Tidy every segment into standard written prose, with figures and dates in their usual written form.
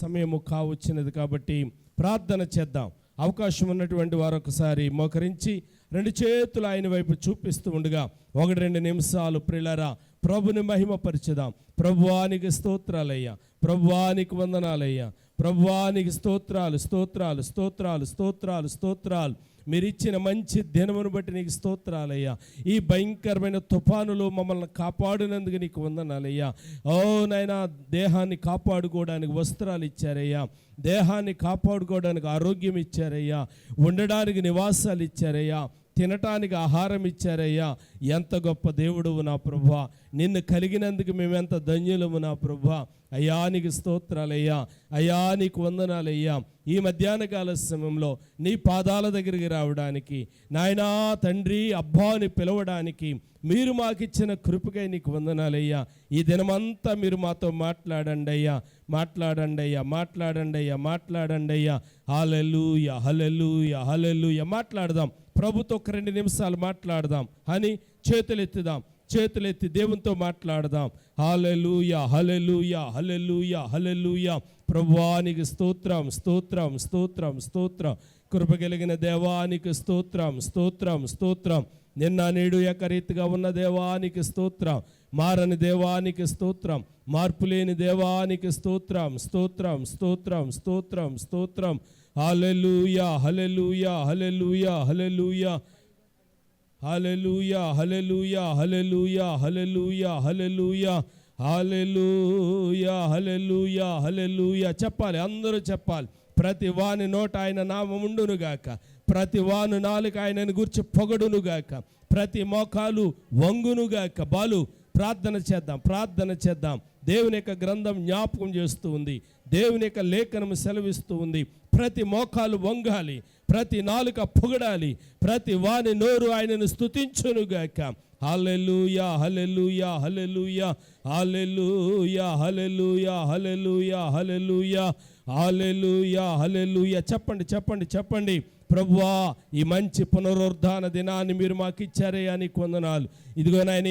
సమయము కావచ్చినది కాబట్టి ప్రార్థన చేద్దాం. అవకాశం ఉన్నటువంటి వారు ఒకసారి మోకరించి రెండు చేతులు ఆయన వైపు చూపిస్తూ ఉండగా 1-2 నిమిషాలు ప్రియులారా ప్రభుని మహిమపరచుదాం. ప్రభువానికి స్తోత్రాలయ్యా, ప్రభువానికి వందనాలయ్యా, ప్రభువానికి స్తోత్రాలు స్తోత్రాలు స్తోత్రాలు స్తోత్రాలు స్తోత్రాలు. మీరు ఇచ్చిన మంచి దినమును బట్టి నీకు స్తోత్రాలయ్యా. ఈ భయంకరమైన తుఫానులో మమ్మల్ని కాపాడినందుకు నీకు వందనాలయ్యా. ఓ నాయనా, దేహాన్ని కాపాడుకోవడానికి వస్త్రాలు ఇచ్చారయ్యా, దేహాన్ని కాపాడుకోవడానికి ఆరోగ్యం ఇచ్చారయ్యా, ఉండడానికి నివాసాలు ఇచ్చారయ్యా, తినటానికి ఆహారం ఇచ్చారయ్యా. ఎంత గొప్ప దేవుడువు నా ప్రభువా, నిన్ను కలిగినందుకు మేమెంత ధన్యులము నా ప్రభువా. అయ్యా నీకు స్తోత్రాలయ్యా, అయ్యా నీకు వందనాలయ్యా. ఈ మధ్యాహ్న కాల సమయంలో నీ పాదాల దగ్గరికి రావడానికి, నాయనా తండ్రి అబ్బా అని పిలవడానికి మీరు మాకిచ్చిన కృపకై నీకు వందనాలయ్యా. ఈ దినమంతా మీరు మాతో మాట్లాడండి అయ్యా, మాట్లాడండి అయ్యా, మాట్లాడండి అయ్యా, మాట్లాడండి అయ్యా. హల్లెలూయా హల్లెలూయా హల్లెలూయా. మాట్లాడదాం, ప్రభుతో 2 నిమిషాలు మాట్లాడదాం అని చేతులెత్తుదాం, చేతులెత్తి దేవునితో మాట్లాడదాం. హల్లెలూయా హల్లెలూయా హల్లెలూయా హల్లెలూయా. ప్రభువానికి స్తోత్రం స్తోత్రం స్తోత్రం స్తోత్రం. కృప కలిగిన దేవానికి స్తోత్రం స్తోత్రం స్తోత్రం. నిన్న నేడు ఏకరీతిగా ఉన్న దేవానికి స్తోత్రం, మారని దేవానికి స్తోత్రం, మార్పు లేని దేవానికి స్తోత్రం స్తోత్రం స్తోత్రం స్తోత్రం స్తోత్రం. హల్లెలూయా హల్లెలూయా హల్లెలూయా హల్లెలూయా హల్లెలూయా హల్లెలూయా హల్లెలూయా హల్లెలూయా హల్లెలూయా హల్లెలూయా హల్లెలూయా హల్లెలూయా. చెప్పాలి, అందరూ చెప్పాలి. ప్రతి వాని నోట ఆయన నామముండునుగాక, ప్రతి వాని నాలుక ఆయనను గురించి పొగడునుగాక, ప్రతి మోకాలు వంగునుగాక. బాలు ప్రార్థన చేద్దాం, ప్రార్థన చేద్దాం. దేవుని యొక్క గ్రంథం జ్ఞాపకం చేస్తూ ఉంది, దేవుని యొక్క లేఖనం సెలవిస్తూ ఉంది. ప్రతి మోకాలు వంగాలి, ప్రతి నాలుక పొగడాలి, ప్రతి వాని నోరు ఆయనను స్తుతించునుగాక. హల్లెలూయా హల్లెలూయా హల్లెలూయా హల్లెలూయా హల్లెలూయా హల్లెలూయా హల్లెలూయా హల్లెలూయా హల్లెలూయా. చెప్పండి చెప్పండి చెప్పండి. ప్రభువా, ఈ మంచి పునరుద్ధాన దినాన్ని మీరు మాకు ఇచ్చారయ్యా, నీకు వందనాలు. ఇదిగో నాయన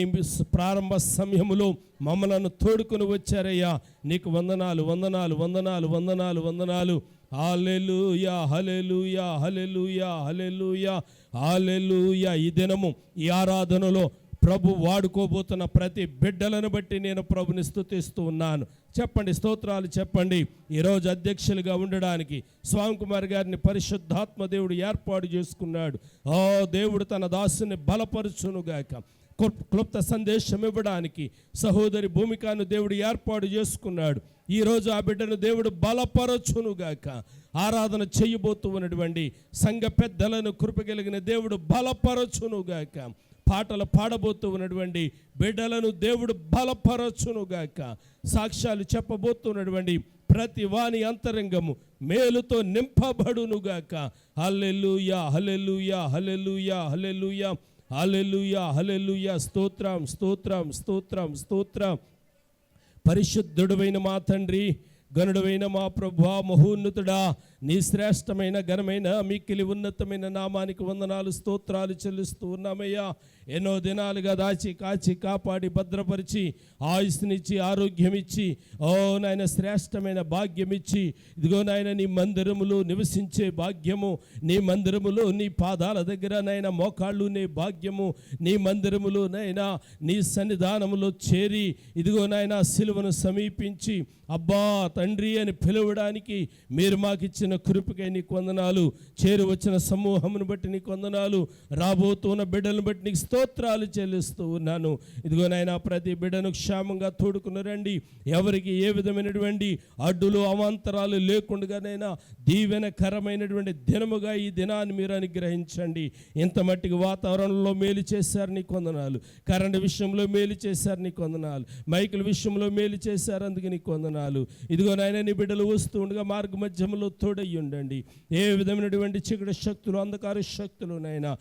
ప్రారంభ సమయములో మమ్మలను తోడుకొని వచ్చారయ్యా, నీకు వందనాలు వందనాలు వందనాలు వందనాలు వందనాలు. హల్లెలూయా హల్లెలూయా హల్లెలూయా హల్లెలూయా హల్లెలూయా. ఈ దినము ఈ ఆరాధనలో ప్రభు వాడుకోబోతున్న ప్రతి బిడ్డలను బట్టి నేను ప్రభుని స్తుతిస్తూ ఉన్నాను. చెప్పండి, స్తోత్రాలు చెప్పండి. ఈరోజు అధ్యక్షులుగా ఉండడానికి స్వామి కుమార్ గారిని పరిశుద్ధాత్మ దేవుడు ఏర్పాటు చేసుకున్నాడు. ఓ దేవుడు తన దాసుని బలపరుచునుగాక. క్లుప్త సందేశం ఇవ్వడానికి సహోదరి భూమికను దేవుడు ఏర్పాటు చేసుకున్నాడు. ఈరోజు ఆ బిడ్డను దేవుడు బలపరచునుగాక. ఆరాధన చేయబోతూ ఉన్నటువంటి సంఘ పెద్దలను కృపగలిగిన దేవుడు బలపరచునుగాక. పాటలు పాడబోతూ ఉన్నటువంటి బిడ్డలను దేవుడు బలపరచునుగాక. సాక్ష్యాలు చెప్పబోతున్నటువంటి ప్రతి వాని అంతరంగము మేలుతో నింపబడునుగాక. హల్లెలూయా హల్లెలూయా హల్లెలూయా హల్లెలూయా హల్లెలూయా హల్లెలూయా. స్తోత్రం స్తోత్రం స్తోత్రం స్తోత్రం. పరిశుద్ధుడైన మా తండ్రి, గనుడైన మా ప్రభువా, మహోన్నతుడా, నీ శ్రేష్టమైన ఘనమైన మిక్కిలి ఉన్నతమైన నామానికి వందనాలు స్తోత్రాలు చెల్లిస్తూ ఉన్నామయ్యా. ఎన్నో దినాలుగా దాచి కాచి కాపాడి భద్రపరిచి ఆయుస్నిచ్చి ఆరోగ్యం ఇచ్చి, ఓ నాయన శ్రేష్టమైన భాగ్యం ఇచ్చి, ఇదిగో నాయన నీ మందిరములో నివసించే భాగ్యము, నీ మందిరములో నీ పాదాల దగ్గర నాయన మోకాళ్ళు నీ భాగ్యము, నీ మందిరములో నైనా నీ సన్నిధానములో చేరి ఇదిగో నాయన సిలువను సమీపించి అబ్బా తండ్రి అని పిలవడానికి మీరు మాకు ఇచ్చిన కృపకై నీకు వందనాలు. చేరు వచ్చిన సమూహమును బట్టి నీకు వందనాలు. రాబోతున్న బిడ్డలను బట్టి నీకు స్తోత్రాలు చెల్లిస్తూ ఉన్నాను. ఇదిగో నాయన ప్రతి బిడ్డను క్షేమంగా తోడుకుని రండి. ఎవరికి ఏ విధమైనటువంటి అడ్డులు అవాంతరాలు లేకుండానైనా దీవెనకరమైనటువంటి దినముగా ఈ దినాన్ని మీరు అనుగ్రహించండి. ఇంత మట్టికి వాతావరణంలో మేలు చేశారు, నీకు వందనాలు. కరెంటు విషయంలో మేలు చేశారు, నీకు వందనాలు. మైకుల విషయంలో మేలు చేశారు, అందుకే నీకు వందనాలు. ఇదిగో నాయన నీ బిడ్డలు వస్తూ ఉండగా మార్గ మధ్యంలో తోడై తోడయ్యుండండి. ఏ విధమైనటువంటి చీకటి శక్తులు, అంధకార శక్తులు నైనా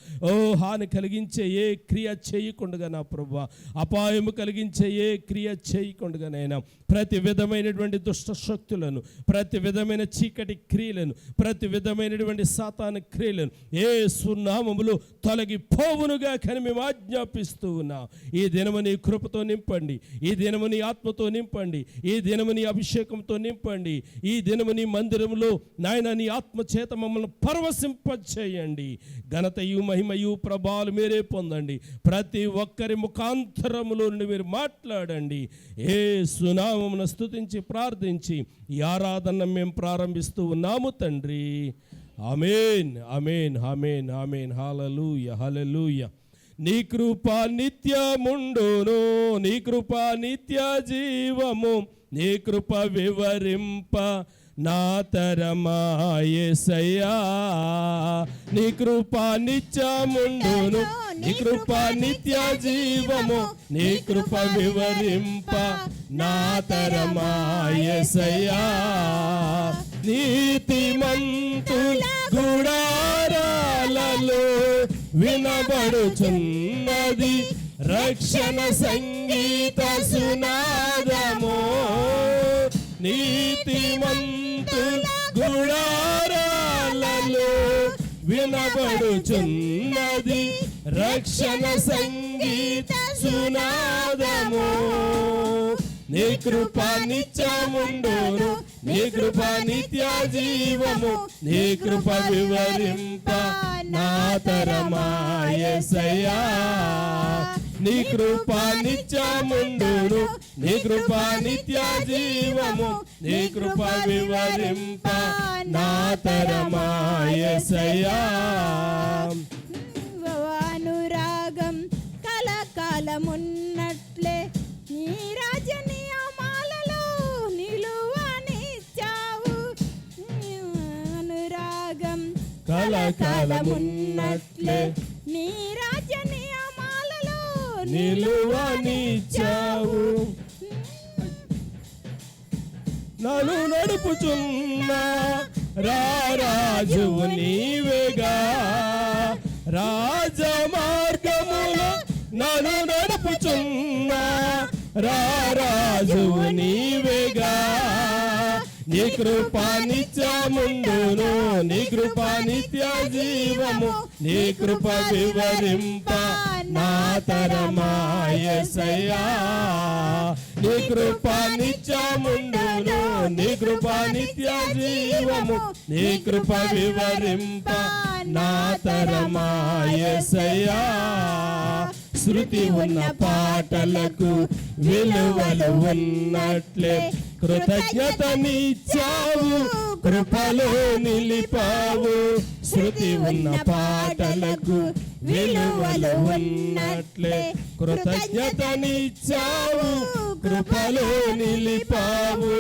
హాని కలిగించే ఏ క్రియ చేయకుండా నా ప్రభువా, అపాయము కలిగించే ఏ క్రియ చేయకుండానైనా ప్రతి విధమైనటువంటి దుష్ట శక్తులను, ప్రతి విధమైన చీకటి క్రియలను, ప్రతి విధమైనటువంటి సాతాను క్రియలను యేసు నామములో తొలగిపోవునుగా కని మేము ఆజ్ఞాపిస్తూ ఉన్నాం. ఈ దినము నీ కృపతో నింపండి, ఈ దినము నీ ఆత్మతో నింపండి, ఈ దినము నీ అభిషేకంతో నింపండి, ఈ దినము నీ మందిరంలో నాయన నీ ఆత్మ చేత మమ్మల్ని పరవశింపచేయండి. ఘనతయు మహిమయు ప్రభావాలు మీరే పొందండి. ప్రతి ఒక్కరి ముఖాంతరములో నుండి మీరు మాట్లాడండి. యేసు నామమున స్తుతించి ప్రార్థించి ఈ ఆరాధన మేము ప్రారంభిస్తూ ఉన్నాము తండ్రి. ఆమేన్, ఆమేన్, ఆమేన్, ఆమేన్. హల్లెలూయా, హల్లెలూయా. నీ కృప నిత్యముండును, నీ కృప నిత్య జీవము, నీ కృప వివరింప నా తరమా యేసయ్యా. నీ కృప నిత్యముండును, నీ కృప నిత్య జీవము, నీ కృప వివరింప నా తరమా యేసయ్యా. నీతిమంతుల గుడారాలలో వినబడుచున్నది రక్షణ సంగీత సునాదము. నీతిమంతుల గుడారాలలో వినబడుచున్నది రక్షణ సంగీత సునాదము. నీ కృప నిత్యముండును, నీ కృప నిత్య జీవము, నీ కృప వివరింప నా తరమా యేసయ్యా. నీ కృప నిత్యముండును, నీ కృప నిత్య జీవము, నీ కృప వివరింప నా తరమా యేసయ్యా. అనురాగం కలకాలమున్నట్లే నీ రాజ్య నియమాలలో నిలువనిచ్చావు. అనురాగం కలకాలమున్నట్లే నీ రాజ్య నియమాలలో నిలువనిచ్చావు. నన్ను నడుపుచున్న రారాజువు నీవేగా, రాజమార్గములో నన్ను నడుపుచున్న రారాజువు నీవేగా. నీ కృప నిత్యముండును, నీ కృప నిత్య జీవము, నీ కృప వివరింప నా తరమా యేసయ్యా. నీ కృప నిత్యముండును, నీ కృప నిత్య జీవము, నీ కృప వివరింప నా తరమా యేసయ్యా. శృతి ఉన్న పాటలకు విలువలు ఉన్నట్లే కృతజ్ఞతనిచ్చావు, కృపలో నిలిపావు. శృతి ఉన్న పాటలకు విలువలు ఉన్నట్లే కృతజ్ఞతనిచ్చావు, కృపలో నిలిపావు.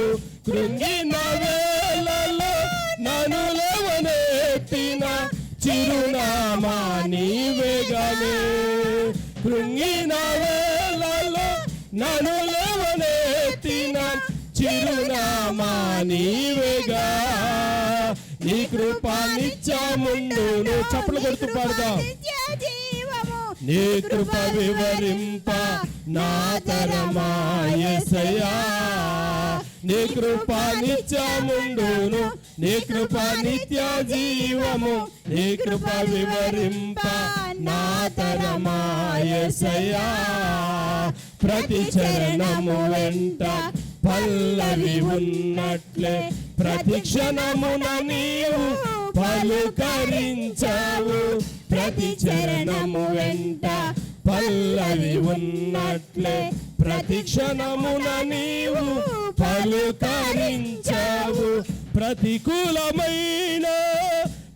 కృంగిన వేళలో నన్ను లేవనెత్తిన చిరునామా నీవేగానే. కృంగిన వేళలో నన్ను లేవనెత్తిన చిరునామా నీవేగా. నీ కృప నిత్యముండును. చప్పట్లు కొడుతూ పాడదాం. నీ కృప వివరింప నా తరమా యేసయ్యా. నీ కృప నిత్యముండును, నీ కృప నిత్య జీవము, నీ కృప వివరింప నా తరమా యేసయ్యా. ప్రతి చరణము వెంట పల్లవి ఉన్నట్లే ప్రతి క్షణమున నీవు పలుకరించావు. ప్రతి చరణము వెంట పల్లవి ఉన్నట్లే ప్రతి క్షణమున నీవు పలుకరించావు. ప్రతికూలమైన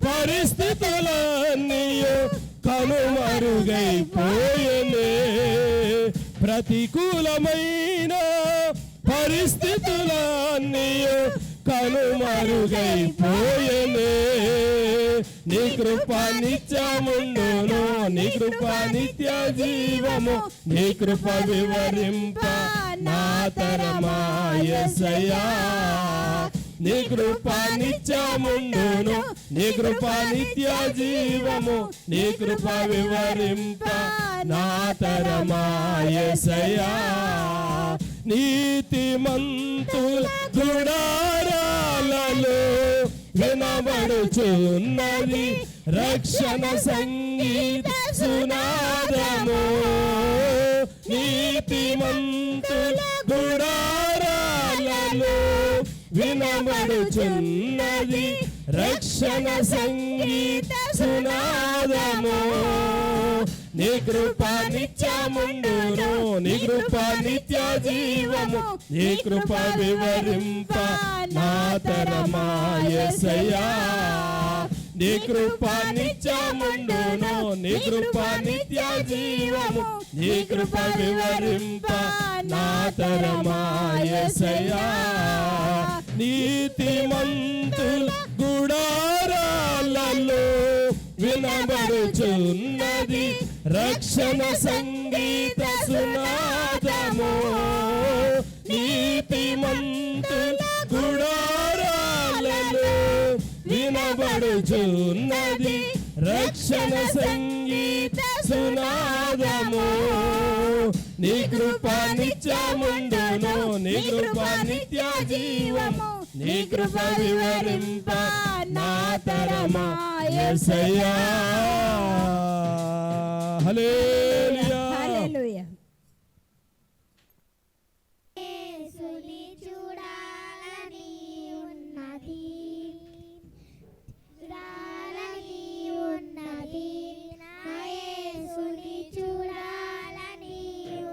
పరిస్థితులన్నీయు కనుమరుగైపోయెనే. ప్రతికూలమైన పరిస్థితులన్నీయు కనుమరుగైపోయెనే. నీ కృప నిత్యముండును, నీ కృప నిత్య జీవము, నీ కృప వివరింప నా తరమా యేసయ్యా. నీ కృప నిత్యముండును, నీ కృప నిత్య జీవము, నీ కృప వివరింప నా తరమా యేసయ్యా. నీతిమంతుల గుడారాలలో వినబడుచున్నది రక్షణ సంగీత సునాదము. నీతిమంతుల గుడారాలలో వినబడుచున్నది రక్షణ సంగీత సునాదము. నీ కృప నిత్యముండును, నీ కృప నిత్య జీవము, నీ కృప వివరింప నా తరమా యేసయ్యా. నీ కృప నిత్యముండును, నీ కృప నిత్య జీవము, నీ కృప వివరింప నా తరమా యేసయ్యా. నీతిమంతుల గుడారాలలో వినబడుచున్నది రక్షణ సంగీత సునాదము. నీతిమంతుల గుడారాలలో వినబడుచున్నది రక్షణ సంగీత సునాదము. నీ కృప నిత్యముండును, నీ కృప నిత్య జీవము, నీ కృప వివరింప నా తరమా యేసయ్యా. హల్లెలూయా. హల్లెలూయా. యేసుని చూడాలని ఉన్నది, చూడాలని ఉన్నది, నా యేసుని చూడాలని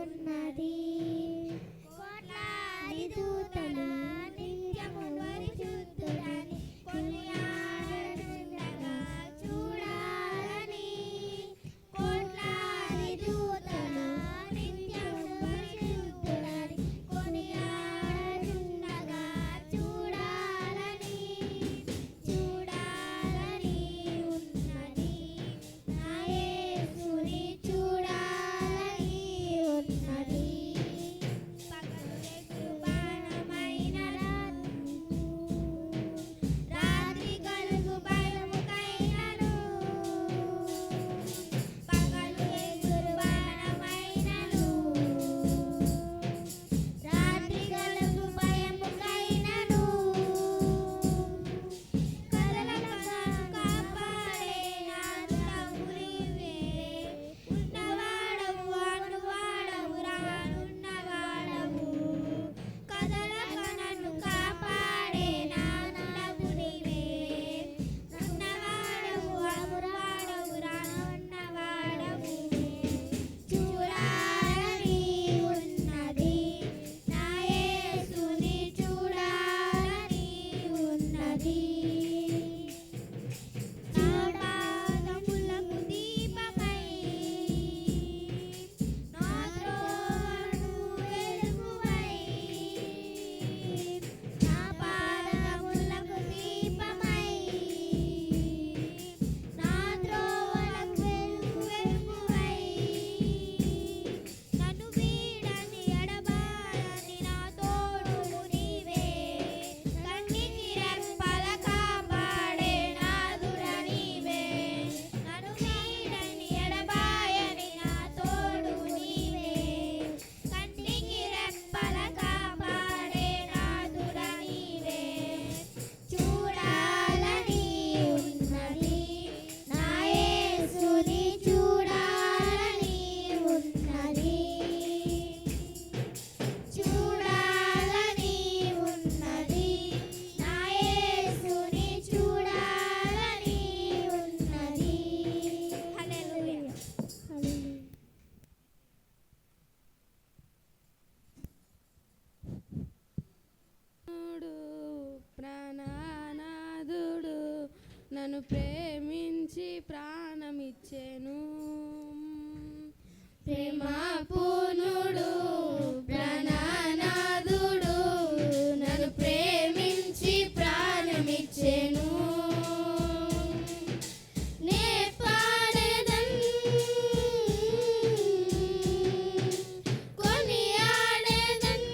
ఉన్నది. కోట్లాది దూతల నిత్యము పరిశుద్ధుడని కొనియాడుచుండగా చూడాలని. కోట్లాది దూతల నిత్యము పరిశుద్ధుడని కొనియాడుచుండగా చూడాలని. చూడాలని ఉన్నది, నా యేసుని చూడాలని ఉన్నది. పగలు వెలుగు బాణమైన రాత్రి కలుగు భయముకైనను, పగలు వెలుగు బాణమైనను రాత్రి కలుగు భయముకైనను, కదలక కాపాడే నాదుడవు నీవే. ఉన్నవాడవు అనువాడవు రానున్నవాడవు, కదలక నన్ను కాపాడే నాదుడవు నీవే. ఉన్నవాడవు అనువాడవు రానున్నవాడవు. చూడాలని ఉన్నది, నా యేసుని చూడాలని ఉన్నది. నా పాదములకు దీపమై, నా త్రోవను వెలుగువై. నా పాదములకు దీపమై, నా త్రోవలకు వెలుగువై. నన్ను వీడని ఎడబాయని నా తోడువు నీవే. కంటికి రెప్పల కాపాడే నాదుడ నీవే. నన్ను వీడని ఎడబాయని నా తోడువు నీవే. కంటికి రెప్పల కాపాడే నాదుడ నీవే. చూడాలని ఉన్నది, నా యేసుని చూడాలని ఉన్నది. చూడాలని ఉన్నది, నా యేసుని చూడాలని ఉన్నది. హల్లెలూయా. ప్రాణనాథుడు నన్ను ప్రేమించి ప్రాణమిచ్చెను. ప్రేమ పూర్ణుడు ప్రాణనాథుడు నన్ను ప్రేమించి ప్రాణమిచ్చెను. నే పాడెదన్ కొనియాడెదన్,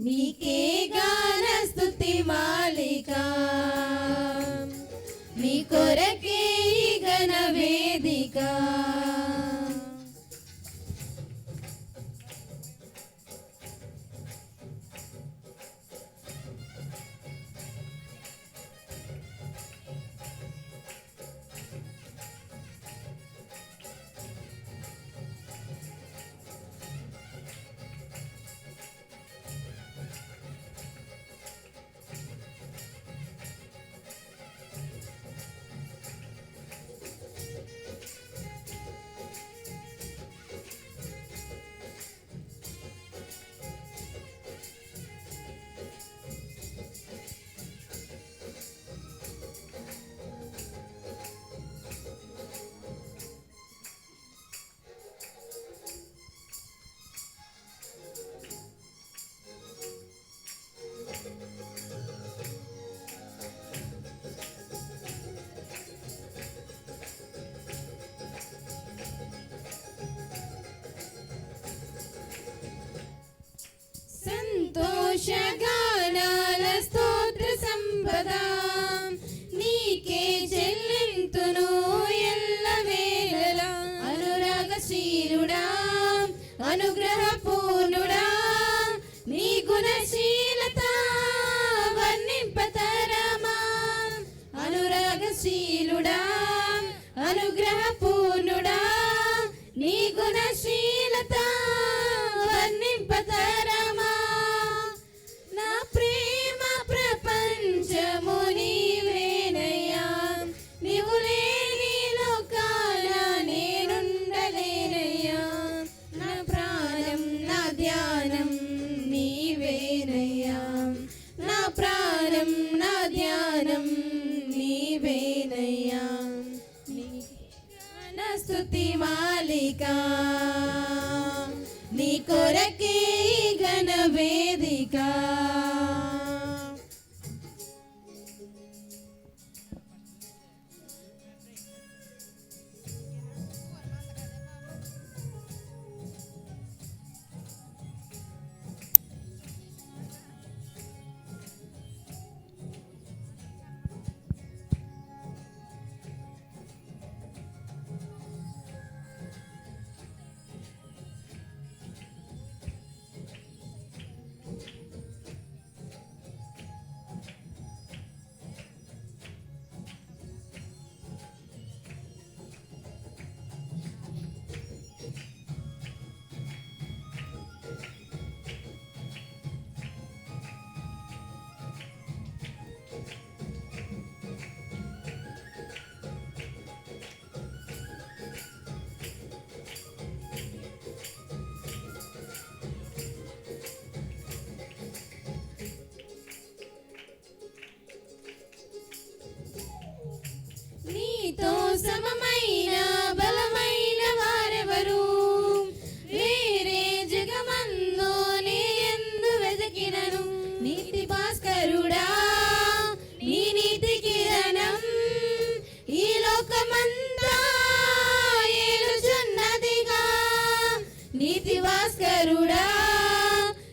నీకే గాన స్తుతి మాలిక నీ కొరకే ఈ ఘన వేదిక సంతోషగానాల స్తోత్ర సంపద నీకే చెల్లింతును ఎల్లవేళలా అనురాగశీలుడా అనుగ్రహ పూర్ణుడా నీ గుణశీలత వర్ణింపతరమా అనురాగశీలుడా అనుగ్రహ పూర్ణుడా నీ గుణశీలత వర్ణింపతరమా నా ప్రేమ ప్రపంచము నీవేనయ్యా నీవు లేని లోకాన నేనుండలేనయ్యా నా ప్రాణం నా ధ్యానం నీవేనయ్యా నా ప్రాణం నా ధ్యానం నీవేనయ్యా నా స్తుతి మాలిక నీ కొరకే ఈ ఘన వేదిక నీతో సమమైన బలమైన వారెవరు వేరే జగమందు నీ యందు వెతికినను నీతి భాస్కరుడా నీ నీతి కిరణం ఈ లోకమంతా ఏలుచున్నదిగా నీతి భాస్కరుడా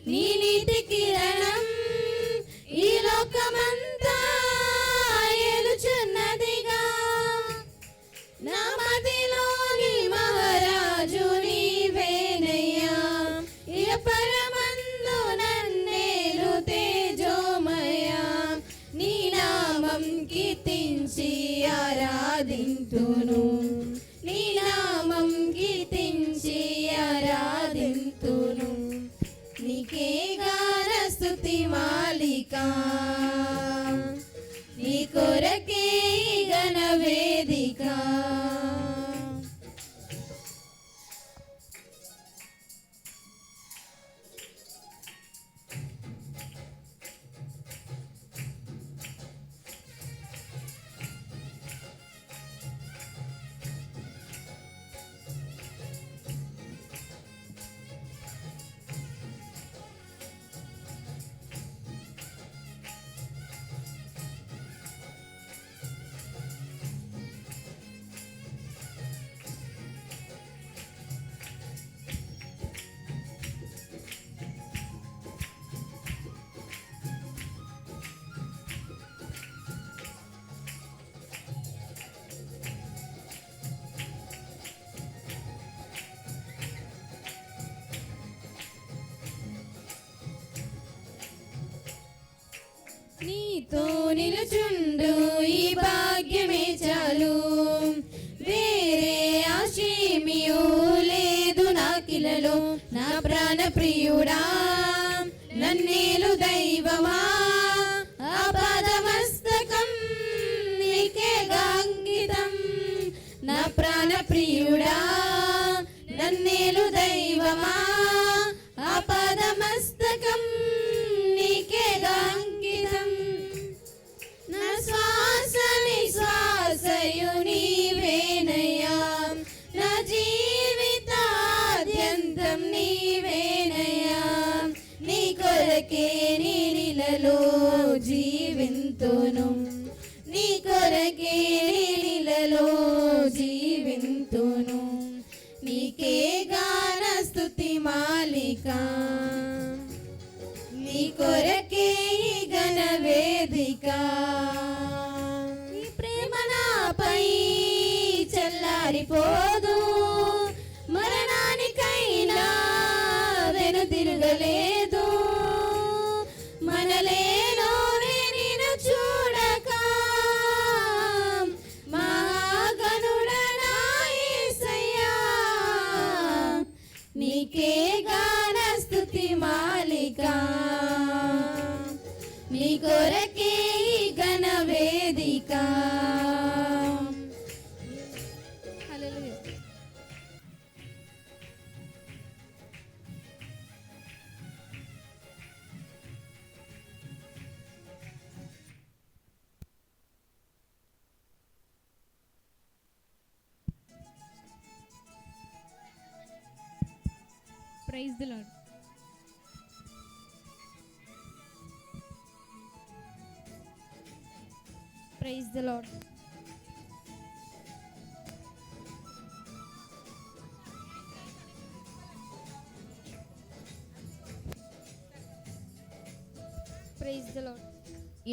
నీ నీతి కిరణం ఈ లోకమంతా ఏలుచున్నదిగా నా మదిలోని మహారాజు నీవేనయ్యా ఇక పరమందు నన్నేలు తేజోమయా నీ నామం కీర్తించి ఆరాధింతును నీ నామం కీర్తించి ఆరాధింతును నీకే గాన స్తుతి మాలిక నీ కొరకే ఈ ఘన వేదిక నీతో నిలుచుండు ఈ భాగ్యమే చాలు, వేరే ఆశేమియూ లేదు నాకిలలో. నా ప్రాణ ప్రియుడా నన్నేలు దైవమా, ఆపాదమస్తకం నీకేగా అంకితం. నా ప్రాణ ప్రియుడా నన్నేలు దైవమా, ఆపాదమస్తకం నీకేగా అంకితం. నా శ్వాస నిశ్వాసయు నీవేనయ్యా, నా జీవితాద్యంతం నీవేనయ్యా. నీ కొరకే నీనిలలో జీవింతును, నీ కొరకే నీనిలలో జీవింతును. నీకే గాన స్తుతి మాలిక, నీ కొరకే ఈ ఘన వేదిక. నీ ప్రేమ నాపై చల్లారిపోదు, మరణానికైనా వెనుతిరగలేదు. మనలేనో నిన్ను చూడక మహాగణుడనా యేసయ్యా, నీకే గాన స్తుతి మాలిక, నీ కొరకే ఈ ఘన వేదిక. హల్లెలూయా. Praise the Lord. Praise the Lord. Praise the Lord.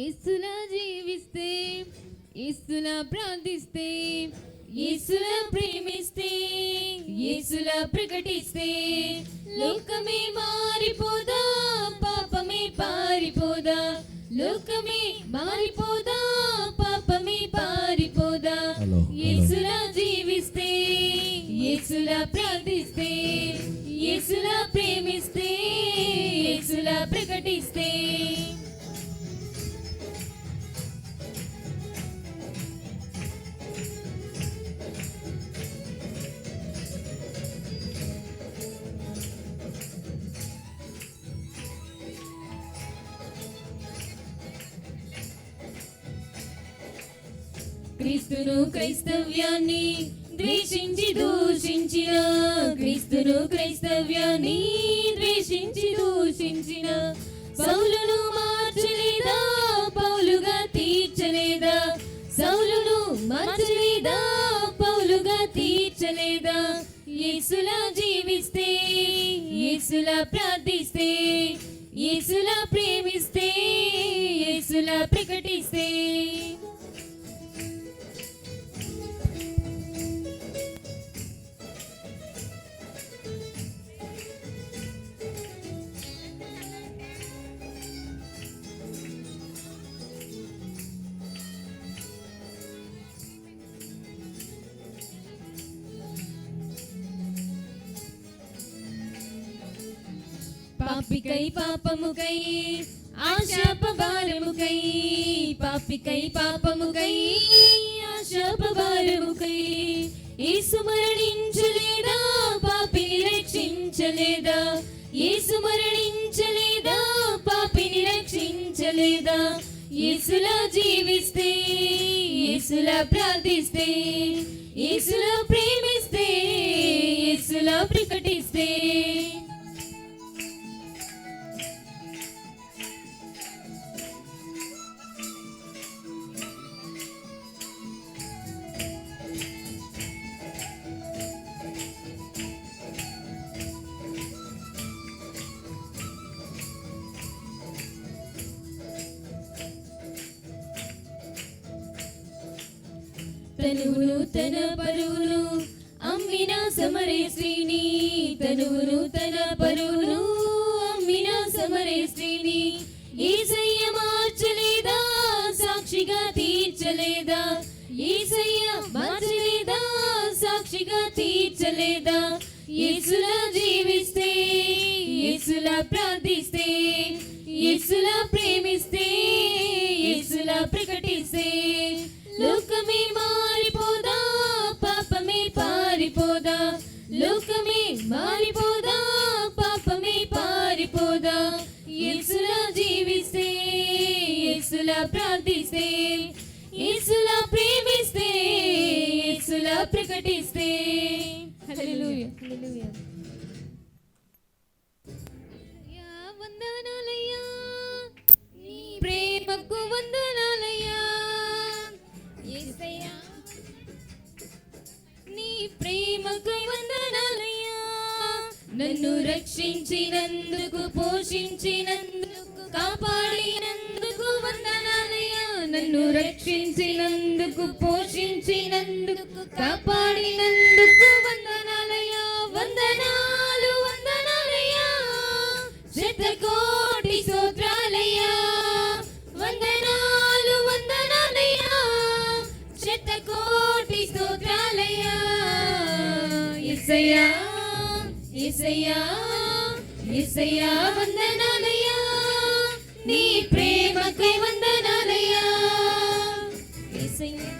యేసులా జీవిస్తే, యేసులా ప్రార్థిస్తే, యేసులా ప్రేమిస్తే, యేసులా ప్రకటిస్తే, లోకమే మారిపోదా, పాపమే పారిపోదా. లోకమే మారిపోదా, పాపమే పారిపోదా. యేసులా జీవిస్తే, యేసులా ప్రార్థిస్తే, యేసులా ప్రేమిస్తే, యేసులా ప్రకటిస్తే. క్రీస్తును క్రైస్తవ్యాన్ని ద్వేషించి దూషించిన, క్రీస్తును క్రైస్తవ్యాన్ని ద్వేషించి దూషించిన సౌలును మార్చలేదా, పౌలుగా తీర్చలేదా. సౌలును మార్చలేదా, పౌలుగా తీర్చలేదా. యేసులా జీవిస్తే, యేసులా ప్రార్థిస్తే, యేసులా ప్రేమిస్తే, యేసులా ప్రకటిస్తే. పాపికై పాపముకై ఆశాపభారముకై, పాపికై పాపముకై ఆశాపభారముకై. యేసు మరణించలేదా, పాపిని రక్షించలేదా. యేసు మరణించలేదా, పాపిని రక్షించలేదా. యేసులా జీవిస్తే, యేసులా ప్రార్థిస్తే, యేసులా ప్రేమిస్తే, యేసులా ప్రకటిస్తే. తనువును తన పరువును అమ్మిన సమరే స్త్రీని, తనువును తన పరువును అమ్మిన సమరే స్త్రీని యేసయ్య మార్చలేదా, హాయిగా తీర్చలేదా? యేసులా జీవిస్తే, యేసులా ప్రార్థిస్తే, యేసులా ప్రేమిస్తే, యేసులా ప్రకటిస్తే లోకమే మారిపోదా, పాపమే పారిపోదా? లోకమే మారిపోదా, పాపమే పారిపోదా? యేసులా జీవిస్తే, యేసులా ప్రార్థిస్తే, యేసులా ప్రేమిస్తే, యేసులా ప్రకటిస్తే. హల్లెలూయా. హల్లెలూయా. వందనాలయ్యా, నీ ప్రేమకు వందనాలయ్యా, యేసయ్యా నీ ప్రేమకు వందనాలయ్యా. నన్ను రక్షించినందుకు, పోషించినందుకు, కాపాడినందుకు వందనాలయ్యా. నన్ను రక్షించినందుకు, పోషించినందుకు, కాపాడినందుకు వందనాలయ్యా. వందనాలు వందనాలయ్యా, శతకోటి స్తోత్రాలయ్యా. వందనాలు వందనాలయ్యా, శతకోటి స్తోత్రాలయ్యా. యేసయ్యా, యేసయ్యా, యేసయ్యా వందనాలయ్యా, నీ ప్రేమకై వందనాలయ్యా. యేసయ్యా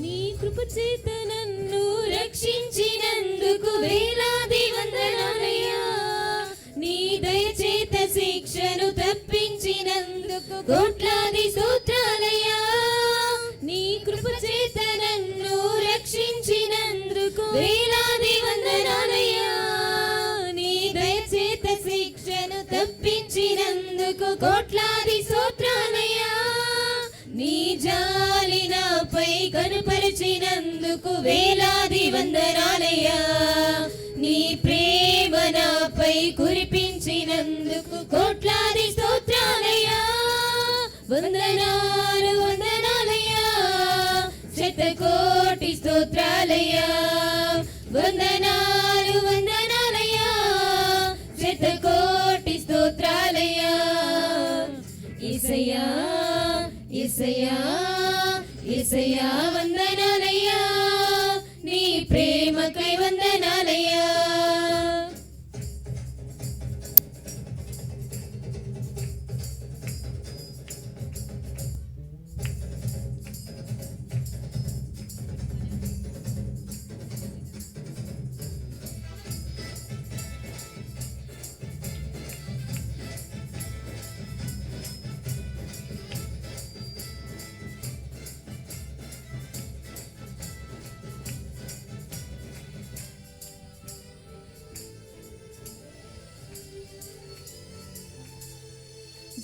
నీ కృప చేత నన్ను రక్షించినందుకు వేలాది వందనాలయ్యా. నీ దయ చేత శిక్షను తప్పించినందుకు కోట్లాది స్తోత్రాలయ్యా. నీ కృప చేత నన్ను రక్షించినందుకు వేలాది వందనాలయ్యా. నీ దయ చేత శిక్షను తప్పించినందుకు కోట్లాది స్తోత్రాలయ్యా. నీ జాలి నాపై కనుపరిచినందుకు వేలాది వందనాలయ్యా. నీ ప్రేమ నాపై కురిపించినందుకు కోట్లాది స్తోత్రాలయ్యా. వందనాలు వందనాలయ్యా, శతకోటి స్తోత్రాలయ్యా. వందనాలు వందనాలయ్యా, శతకోటి స్తోత్రాలయ్యా. యేసయ్యా, యేసయ్యా, యేసయ్యా వందనాలయ్యా, నీ ప్రేమకై వందనాలయ్యా.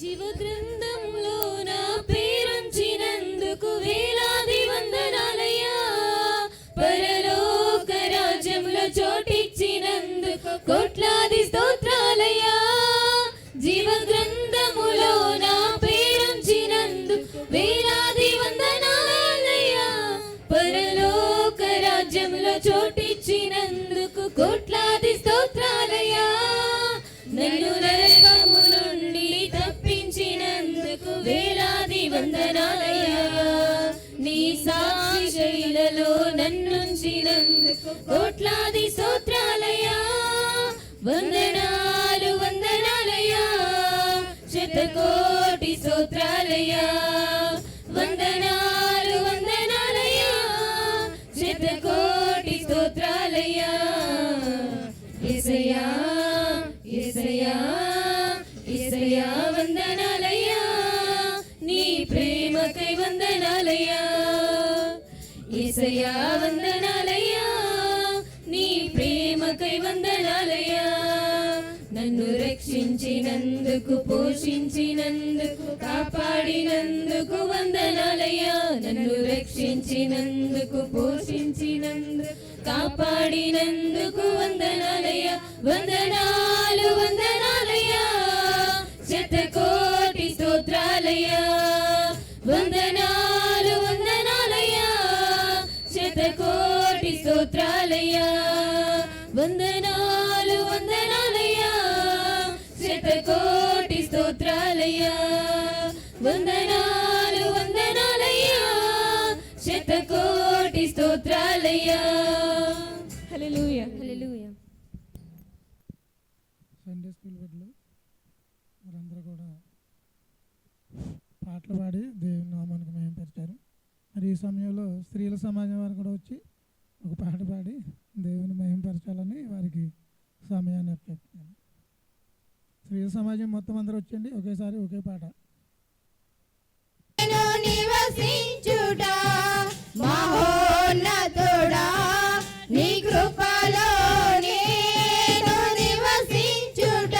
జీవ గ్రంథంలో నా పేరుంచినందుకు వేలాది వందనాలయ్యా. పరలోక రాజ్యంలో చోటిచ్చినందుకు కోట్లాది స్తోత్రాలయ్యా. జీవ గ్రంథములో నా పేరుంచినందుకు వేలాది వందనాలయ్యా. పరలోక రాజ్యంలో చోటిచ్చినందుకు కోట్లాది స్తోత్రాలయ్యా. నన్ను నరకము నుండి తప్పించినందుకు వేలాది వందనాలయ్యా. నీ సాక్షి శైలలో నన్నుంచినందుకు కోట్లాది స్తోత్రాలయ్యా. వందనాలు వందనాలయ్యా, శతకోటి స్తోత్రాలయ్యా. వందనాలు వందనాలయ్యా, శతకోటి స్తోత్రాలయ్యా. యేసయ్యా, యేసయ్యా, యేసయ్యా వందనాలయ్యా, నీ ప్రేమకై వందనాలయ్యా. యేసయ్యా వందనాలయ్యా, నీ ప్రేమకై వందనాలయ్యా. నన్ను రక్షించినందుకు, పోషించినందుకు, కాపాడినందుకు వందనాలయ్యా. నన్ను రక్షించినందుకు, పోషించినందుకు, కాపాడినందుకు వందనాలయ్యా. వందనాలు వందనాలు వందనాలు వందనాలయ్యా, శతకోటి స్తోత్రాలయ్యా. వందనాలు వందనాలయ్యా, శతకోటి స్తోత్రాలయ్యా. హల్లెలూయా హల్లెలూయా. సండే స్కూల్ బిడ్డలు వారందరూ కూడా పాటలు పాడి దేవుని నామానికి మహిమపరిచారు. మరి ఈ సమయంలో స్త్రీల సమాజం వారు కూడా వచ్చి ఒక పాట పాడి దేవుని మహిమపరచాలని వారికి సమయాన్ని అప్పచెప్తున్నాను. స్త్రీల సమాజం మొత్తం అందరూ వచ్చండి, ఒకేసారి ఒకే పాట. నివసించుట మహోన్నతుడా, నీ కృపలో నేను నివసించుట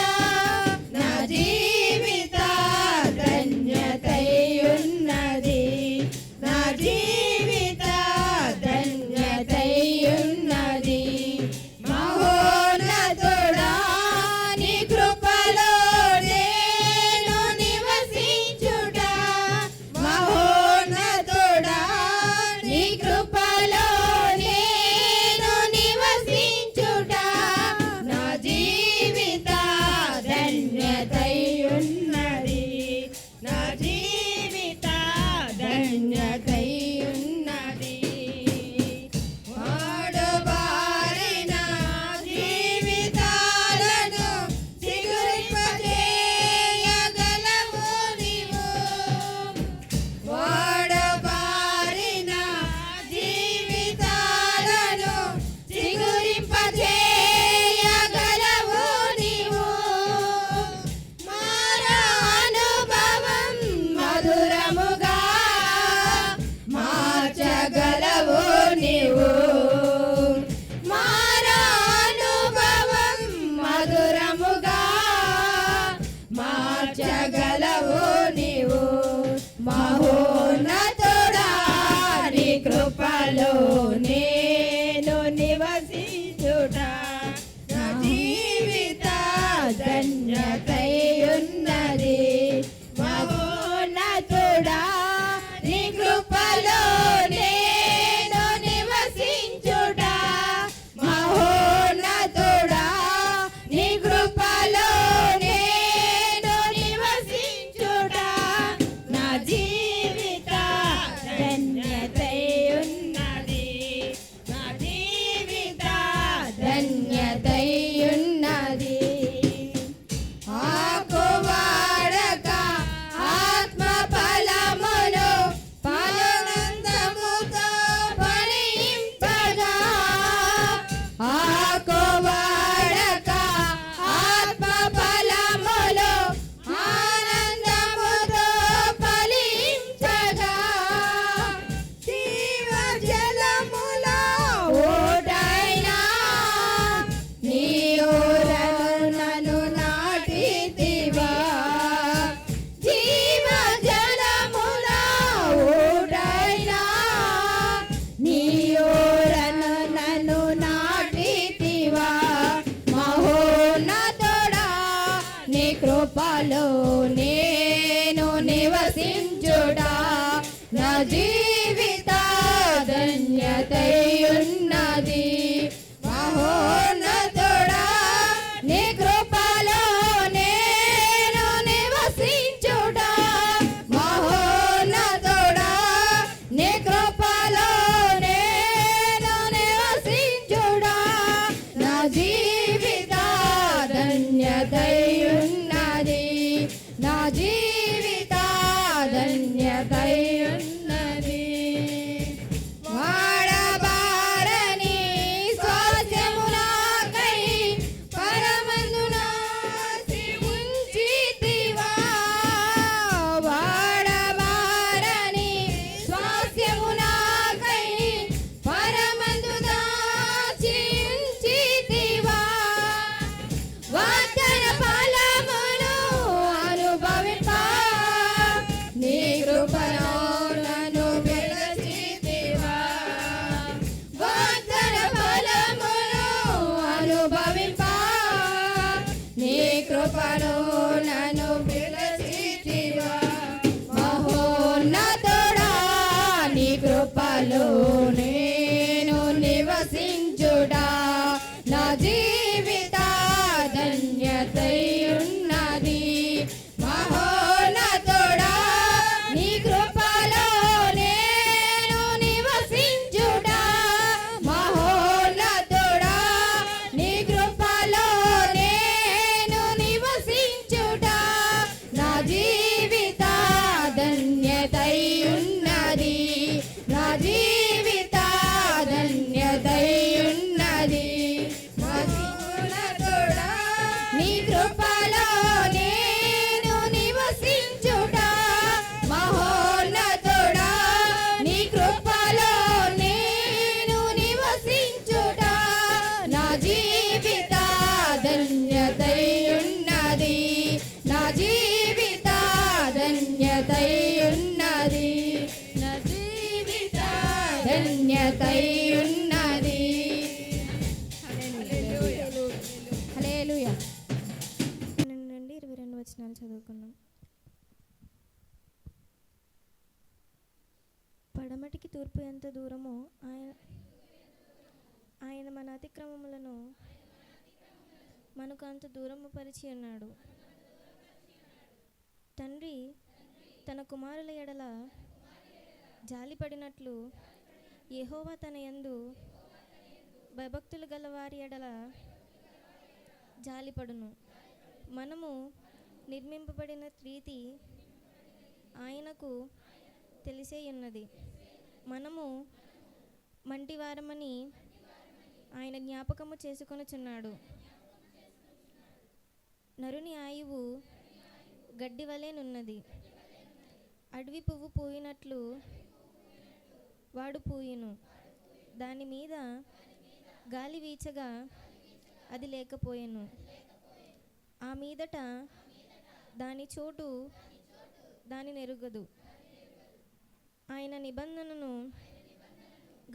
నా జీవిత ధన్యతయున్నది, నా జీవిత ధన్యతయున్నది. మహోన్నతుడా, నీ కృపలో నేను నివసించుట మహోన్నతుడా, నీ కృపలో నేను నివసించుట నా జీవిత ధన్యతయున్నది, నా జీవిత ధన్యతయున్నది. వాడబారిన జీవితాలను చిగురింపజేయగలవు నీవు, వాడబారిన జీవితాలను చిగురింపజేయగలవు నీవు. మారా అనుభవం మధురముగా మార్చగలవు నీవు, మారా అనుభవం మధురముగా మార్చగలవు నీవు. మహోన్నతుడా, నీ కృపలో నేను నివసించుట నా జీవిత ధన్యతయున్నది. మహోన్నతుడా, నీ కృపలో నేను నివసించుట మహోన్నతుడా, నీ కృపలో నేను నివసించుట నా జీవిత ధన్యతయున్నది, నా జీవిత ధన్యతయున్నది. ఆకువాడక ఆత్మ ఫలమును ఆనందముతో ఫలింపగా, ఆకువాడక ఆత్మ ఫలములు ఆనందముతో ఫలించగా, జీవజలములో ఓటైనా నీ ఊరను నన్ను నాటితివా, జీవజలములో ఓటైనా నీ ఊరను నన్ను నాటితివా. మహోన్నతుడా, నీ కృపలో నేను నివసించుట నా జీవిత ధన్యతయున్నది. మహోన్నతుడా, నీ కృపలో నేను నివసించుట మహోన్నతుడా, నీ కృపలో నేను నివసించుట నా జీవిత ధన్యతయున్నది, నా జీవిత ధన్యతయున్నది. వాడబారని స్వాస్థ్యము నాకై పరమందున ఉంచితివా, వాడబారని స్వాస్థ్యము నాకై పరమందు దాచి ఉంచితివా. వాగ్దాన ఫలమును అనుభవింప నీ కృపలో నన్ను పిలిచితివా, వాగ్దాన ఫలమును అనుభవింప నీ కృపలో నన్ను పిలిచితివా. మహోన్నతుడా, నీ కృపలో నేను నివసించుట నా ధన్యతయున్నది. హల్లెలూయా. నుండి 22 వచనాలు చదువుకున్నాం. పడమటికి తూర్పు ఎంత దూరమో ఆయన మన అతిక్రమములను మనకు అంత దూరము పరిచి ఉన్నాడు. తండ్రి తన కుమారుల ఎడల జాలిపడినట్లు యెహోవా తన యందు భయభక్తులు గల వారి ఎడల జాలిపడును. మనము నిర్మింపబడిన రీతి ఆయనకు తెలిసే ఉన్నది. మనము మంటివారమని ఆయన జ్ఞాపకము చేసుకొనుచున్నాడు. నరుని ఆయువు గడ్డి వలెనున్నది. అడవి పువ్వు పూయినట్లు వాడు పూయును. దాని మీద గాలి వీచగా అది లేకపోయెను. ఆ మీదట దాని చోటు దాని నెరుగదు. ఆయన నిబంధనను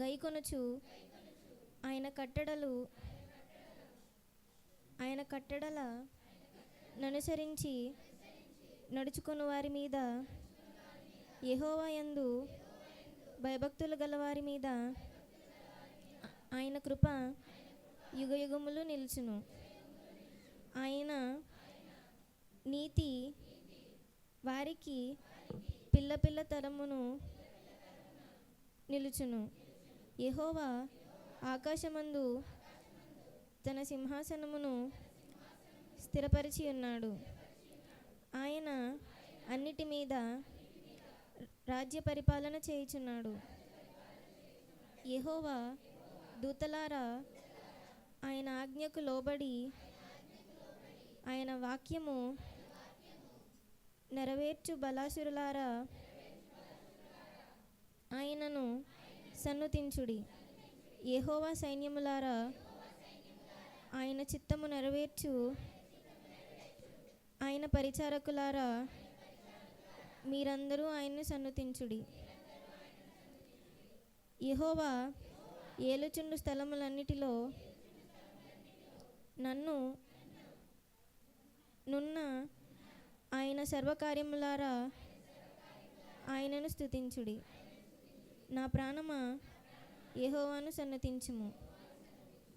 గైకొనుచు ఆయన కట్టడల ననుసరించి నడుచుకుని వారి మీద, యెహోవా యందు భయభక్తులు గల వారి మీద ఆయన కృప యుగయుగములు నిలుచును. ఆయన నీతి వారికి పిల్ల పిల్ల తరమును నిలుచును. యెహోవా ఆకాశమందు తన సింహాసనమును స్థిరపరిచి ఉన్నాడు. ఆయన అన్నిటి మీద రాజ్య పరిపాలన చేయుచున్నాడు. యెహోవా దూతలారా ఆయన ఆజ్ఞకు లోబడి ఆయన వాక్యము నెరవేర్చు బలాసురులారా ఆయనను సన్నుతించుడి. యెహోవా సైన్యములారా ఆయన చిత్తము నెరవేర్చు ఆయన పరిచారకులారా మీరందరూ ఆయన్ను సన్నుతించుడి. యెహోవా ఏలుచుండు స్థలములన్నిటిలో నున్న ఆయన సర్వకార్యములారా ఆయనను స్తుతించుడి. నా ప్రాణమా యెహోవాను సన్నతించుము.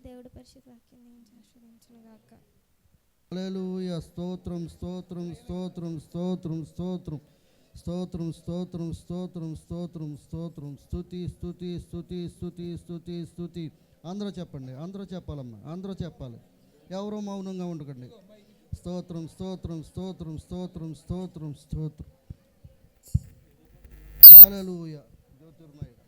దేవుడి పరిశుద్ధ వాక్యం దీవించి ఆశీర్వదించునుగాక. హల్లెలూయా. స్తోత్రం స్తోత్రం స్తోత్రం స్తోత్రం స్తోత్రం స్తోత్రం స్తోత్రం స్తోత్రం స్తోత్రం స్తోత్రం స్తుతి స్తుతి స్తుతి స్తుతి స్తుతి స్తుతి. అందరూ చెప్పండి, అందరూ చెప్పాలమ్మా, అందరూ చెప్పాలి, ఎవరో మౌనంగా ఉండకండి. స్తోత్రం స్తోత్రం స్తోత్రం స్తోత్రం స్తోత్రం స్తోత్రం. హల్లెలూయా. జ్యోతిర్మయుడా,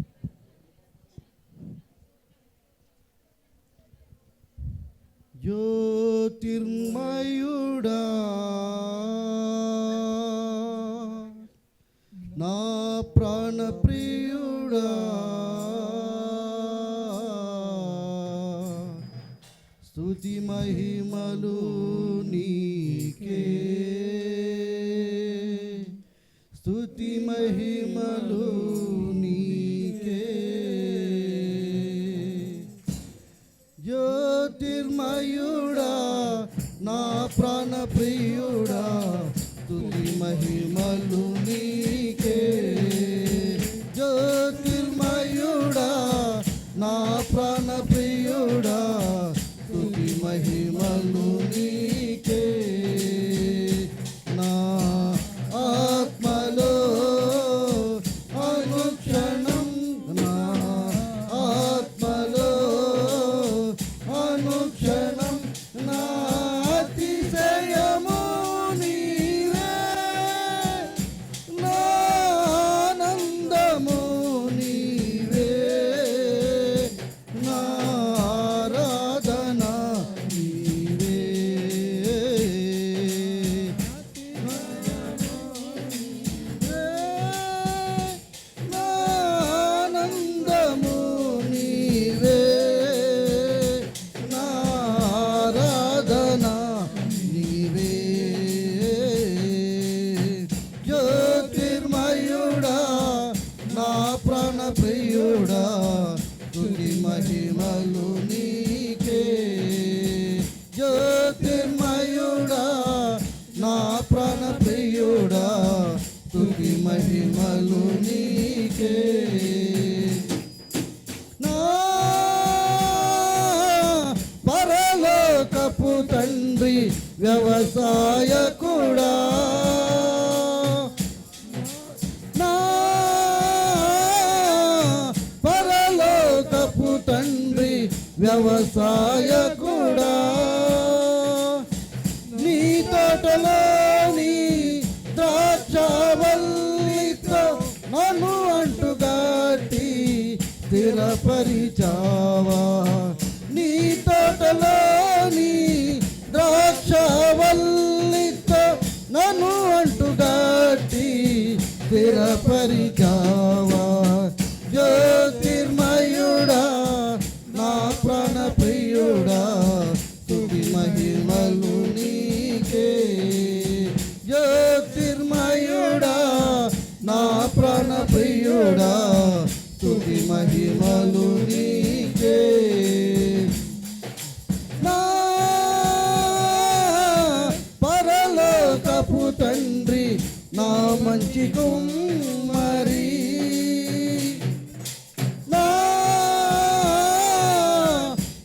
జ్యోతిర్మయుడా నా ప్రాణ ప్రియుడా, స్తుతి మహిమలు నీకే, స్తుతి మహిమలు నీకే. జ్యోతిర్మయుడా నా ప్రాణ ప్రియుడా, స్తుతి మహిమలు నీకే. జ్యోతిర్మయుడా నా ప్రాణ ప్రియుడా, స్తుతి మహిమలు నీకే. జ్యోతిర్మయుడా స్తుతి మహిమలు నీకే. జ్యోతిర్మయుడా నా ప్రాణ ప్రియుడా స్తుతి మహిమలు నీకే. నా పరలోకపు తండ్రి వ్యవసాయకుడా నా పరలోకపు తండ్రి వ్యవసాయకుడా నీ తోటలోని ద్రాక్షవల్లితో నన్ను అంటుగాటి స్థిరపరిచావా. నీ తోటలోని ద్రాక్షవల్లితో నన్ను అంటుగాటి స్థిరపరిచావా. జ్యోతిర్మయుడా నా ప్రాణ ప్రియుడా స్తుతి మహిమలు నీకే. జ్యోతిర్మయుడా నా ప్రాణ ప్రియుడా స్తుతి మహిమలు నీకే. నా పరలోకపు తండ్రి నా మంచి కుమ్మరి నా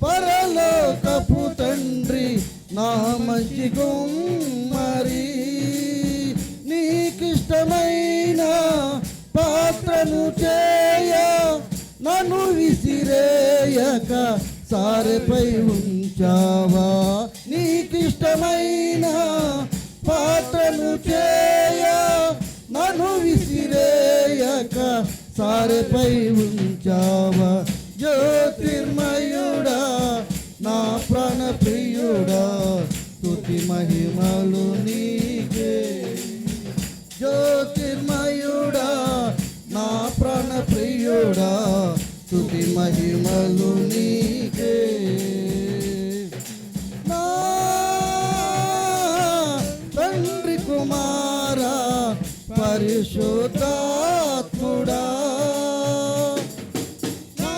పరలోకపు తండ్రి నా మంచి కుమ్మరి నీకిష్టమైన పాత్రను చేయ నన్ను విసిరేయక సారెపై ఉంచావా. నీకిష్టమైన పాత్రను చేయ నన్ను విసిరేయక సారెపై ఉంచావా. జ్యోతిర్మయుడా నా ప్రాణ ప్రియుడా స్తుతి మహిమలు నీకే. జ్యోతిర్మయుడా నా ప్రాణ ప్రియుడా స్తుతి మహిమలు నీకే. నా తండ్రి కుమారా పరిశుద్ధాత్ముడా నా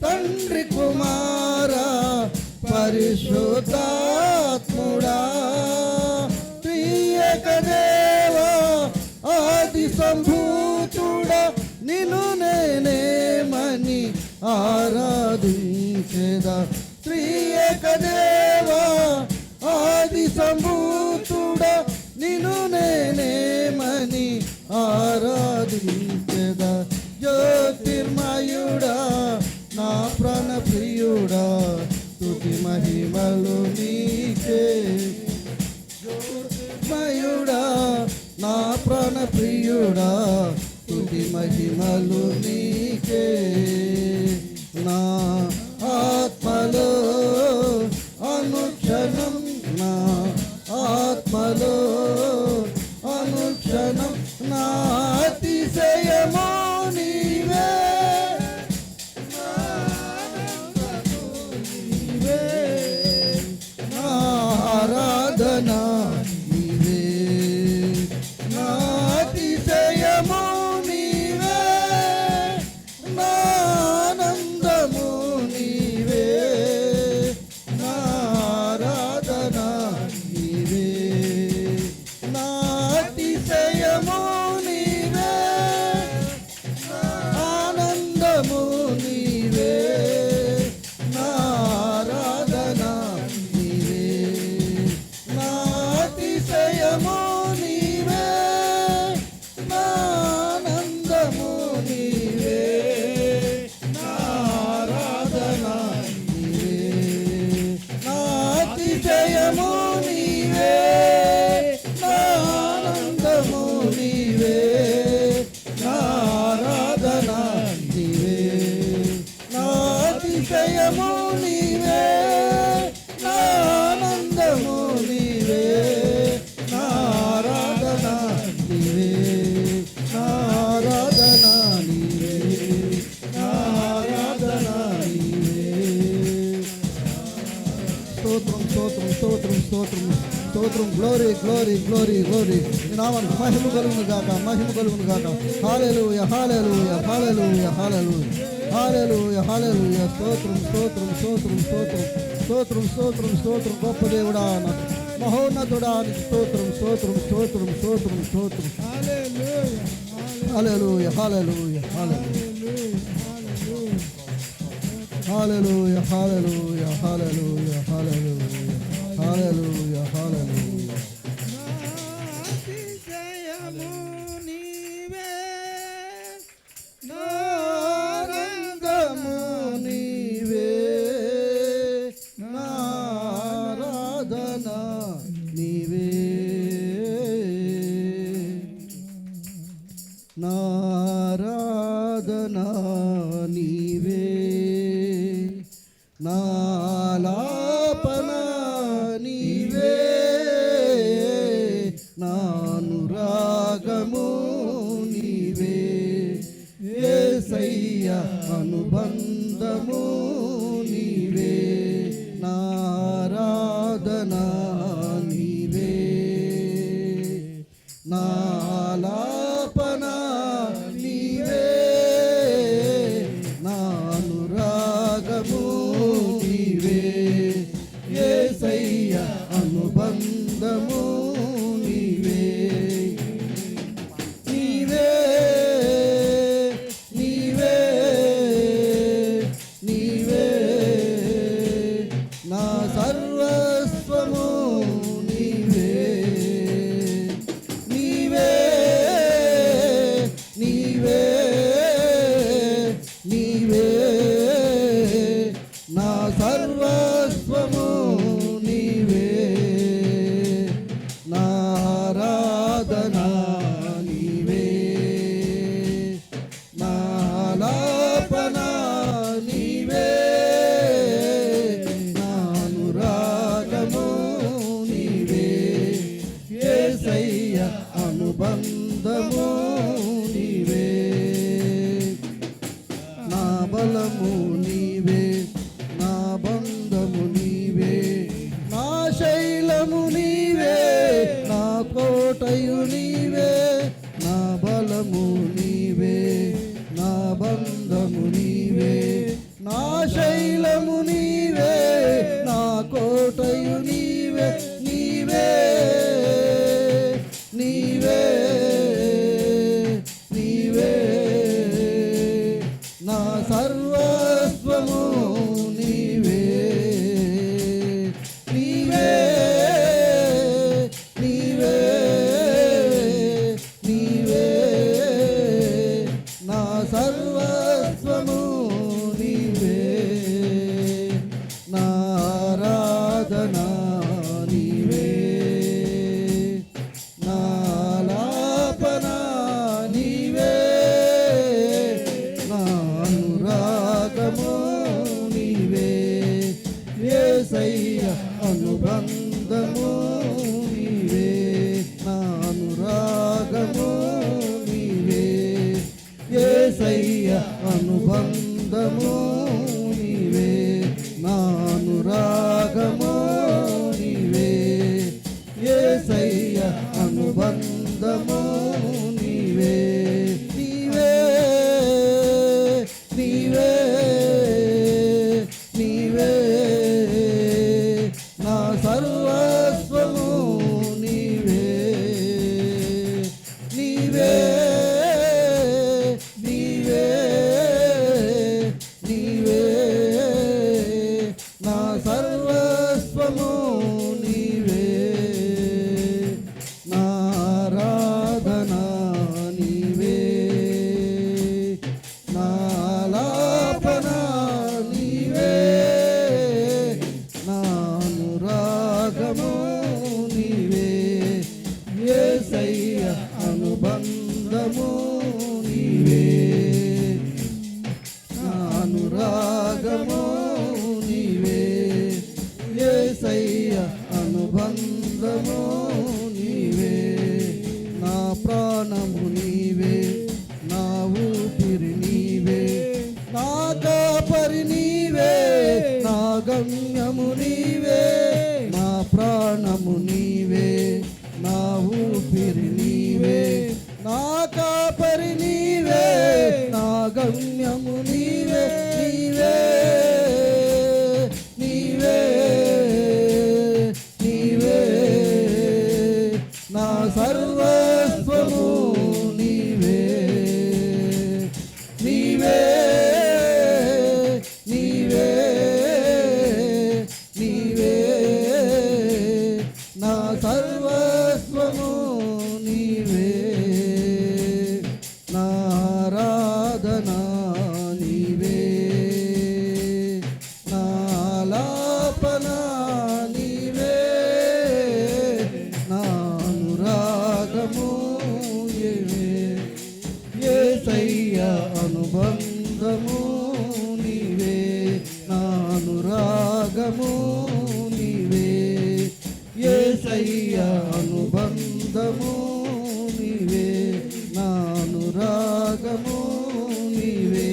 తండ్రి కుమారా పరిశుద్ధాత్ముడా త్రియేకదేవా ఆది సంభూతుడా నిన్ను నేనేమని ఆరాధించెదా. త్రియేకదేవా ఆది సంభూతుడా నిన్ను నేనేమని ఆరాధించెదా. జ్యోతిర్మయుడా నా ప్రాణ ప్రియుడా స్తుతి మహిమలు నీకే. జ్యోతిర్మయుడా నా ప్రాణ ప్రియుడా స్తుతి మహిమలు నీకే. నా ఆత్మలో అనుక్షణం నా ఆత్మలో అనుక్షణం నా అతిశయమో నీవే. నా ఆనందము నీవే. నా ఆరాధన నీవే. నా అతిశయము నీవే. నా ఆనందము నీవే. స్తోత్రం. Glory glory glory glory. నీ నామానికి మహిమ కలుగును గాక, మహిమ కలుగును గాక. హల్లెలూయా హల్లెలూయా హల్లెలూయా హల్లెలూయా హల్లెలూయా హల్లెలూయా. స్తోత్రం స్తోత్రం స్తోత్రం స్తోత్రం స్తోత్రం స్తోత్రం స్తోత్రం. గొప్ప దేవుడా, మహోన్నతుడా, స్తోత్రం స్తోత్రం స్తోత్రం స్తోత్రం స్తోత్రం. హల్లెలూయా హల్లెలూయా హల్లెలూయా హల్లెలూయా హల్లెలూయా హల్లెలూయా హల్లెలూయా హల్లెలూయా. అతిశయము నీవే, రంగము నీవే, నారాధన నీవే, నారాధన నీవే, నాలాపన నీవే, నానురాగము నీవే, యేసయ్య అనుబంధము నీవే, నారాధన నీవే, నాలాపన నీవే, నానురాగము నీవే, యేసయ్య అనుబంధము నీవే, నీవే నీవే నీవే, నా సర్వస్వము నీవే, నీవే నీవే నీవే, నా సర్వస్వము నీవే, నారాధన నీవే, నాలాపన నీవే, నానురాగము నీవే, యేసయ్య అనుబంధము నీవే, నా బలము నీవే, నా బంధము నీవే, నా శైలము నీవే, నా కోటయు నీవే, నా బలము నీవే, నా బంధము నీవే, నా శైలము నీవే, నా కోటయు నీవే, నీవే నీవే నీవే, నా సర్వస్వము నీవే, నీవే నీవే నీవే, నా సర్వస్వము నీవే, నారాధన నీవే, నాలాపన నీవే, నానురాగము నీవే, యేసయ్య అనుబంధము నీవే, నానురాగము నీవే, యేసయ్య అనుబంధము నీవే, నానురాగము నీవే, యేసయ్య అనుబంధము నీవే, నీవే నీవే నీవే, నా సర్వస్వము నీవే, నీవే నీవే నీవే, నా సర్వ గమ్యము నీవే నీవే నీవే నీవే నా సర్వస్వము నీవే నీవే నీవే నీవే నా సర్వస్వము నీవే నా ఆరాధనా నీవే నా ఆలాపన నీవే నా అనురాగము నీవే యేసయ్య అనుబంధము నీవే నా అనురాగము నీవే యేసయ్య అనుబంధము నీవే నా అనురాగము నీవే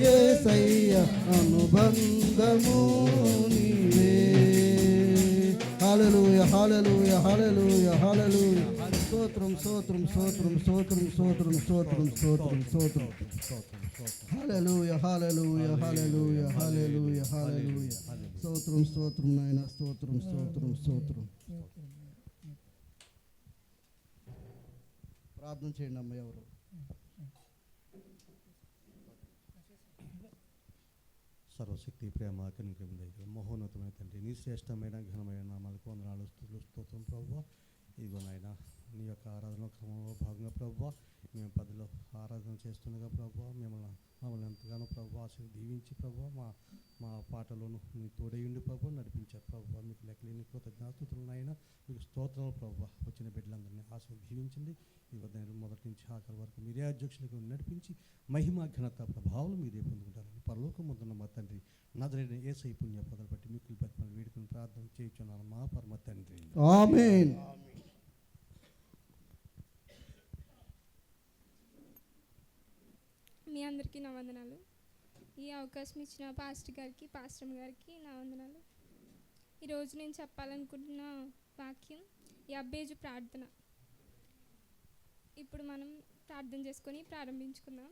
యేసయ్య అనుబంధము నీవే. హల్లెలూయా హల్లెలూయా హల్లెలూయా హల్లెలూయా స్తోత్రం స్తోత్రం స్తోత్రం స్తోత్రం స్తోత్రం స్తోత్రం స్తోత్రం స్తోత్రం హల్లెలూయా హల్లెలూయా హల్లెలూయా హల్లెలూయా హల్లెలూయా స్తోత్రం స్తోత్రం నాయన స్తోత్రం స్తోత్రం స్తోత్రం. ప్రార్థన చేయండి అమ్మ. ఎవరు సర్వశక్తి ప్రేమ కనికరం దయ మహోన్నతమైన తండ్రి నీ శ్రేష్టమైన ఘనమైన నామాలకు వందనాలు స్తుతులు స్తోత్రం ప్రభువా. ఇదిగో నాయన నీ యొక్క ఆరాధన క్రమంలో భాగంగా ప్రభువా మేము పదిలో ఆరాధన చేస్తుండగా ప్రభువా మమ్మల్ని ఎంతగానో ప్రభువా ఆశలు దీవించి ప్రభువా మా పాటలోను మీ తోడయుండి ప్రభువా నడిపించారు ప్రభువా. మీకు లెక్కలేని కృతజ్ఞాస్తుతులు నాయన మీకు స్తోత్రాలు ప్రభువా. వచ్చిన బిడ్డలందరినీ ఆశలు దీవించండి. ఈ వద్ద మొదటి నుంచి ఆఖరి వరకు మీరే అధ్యక్షులకు నడిపించి మహిమ ఘనత ప్రభావాలు మీరే పొందుకుంటారని పరలోకం ముందున్న మా తండ్రి నజరేయుడైన యేసయ్య పుణ్య పదలు బట్టి మిక్కులు బతిమలు వేడుకుని ప్రార్థన చేయుచున్నాను మా పరమ తండ్రి. ఆమేన్. మీ అందరికీ నా వందనాలు. ఈ అవకాశం ఇచ్చిన పాస్టర్ గారికి పాస్టర్ గారికి నా వందనాలు. ఈరోజు నేను చెప్పాలనుకుంటున్న వాక్యం యబ్బేజు ప్రార్థన. ఇప్పుడు మనం ప్రార్థన చేసుకొని ప్రారంభించుకుందాం.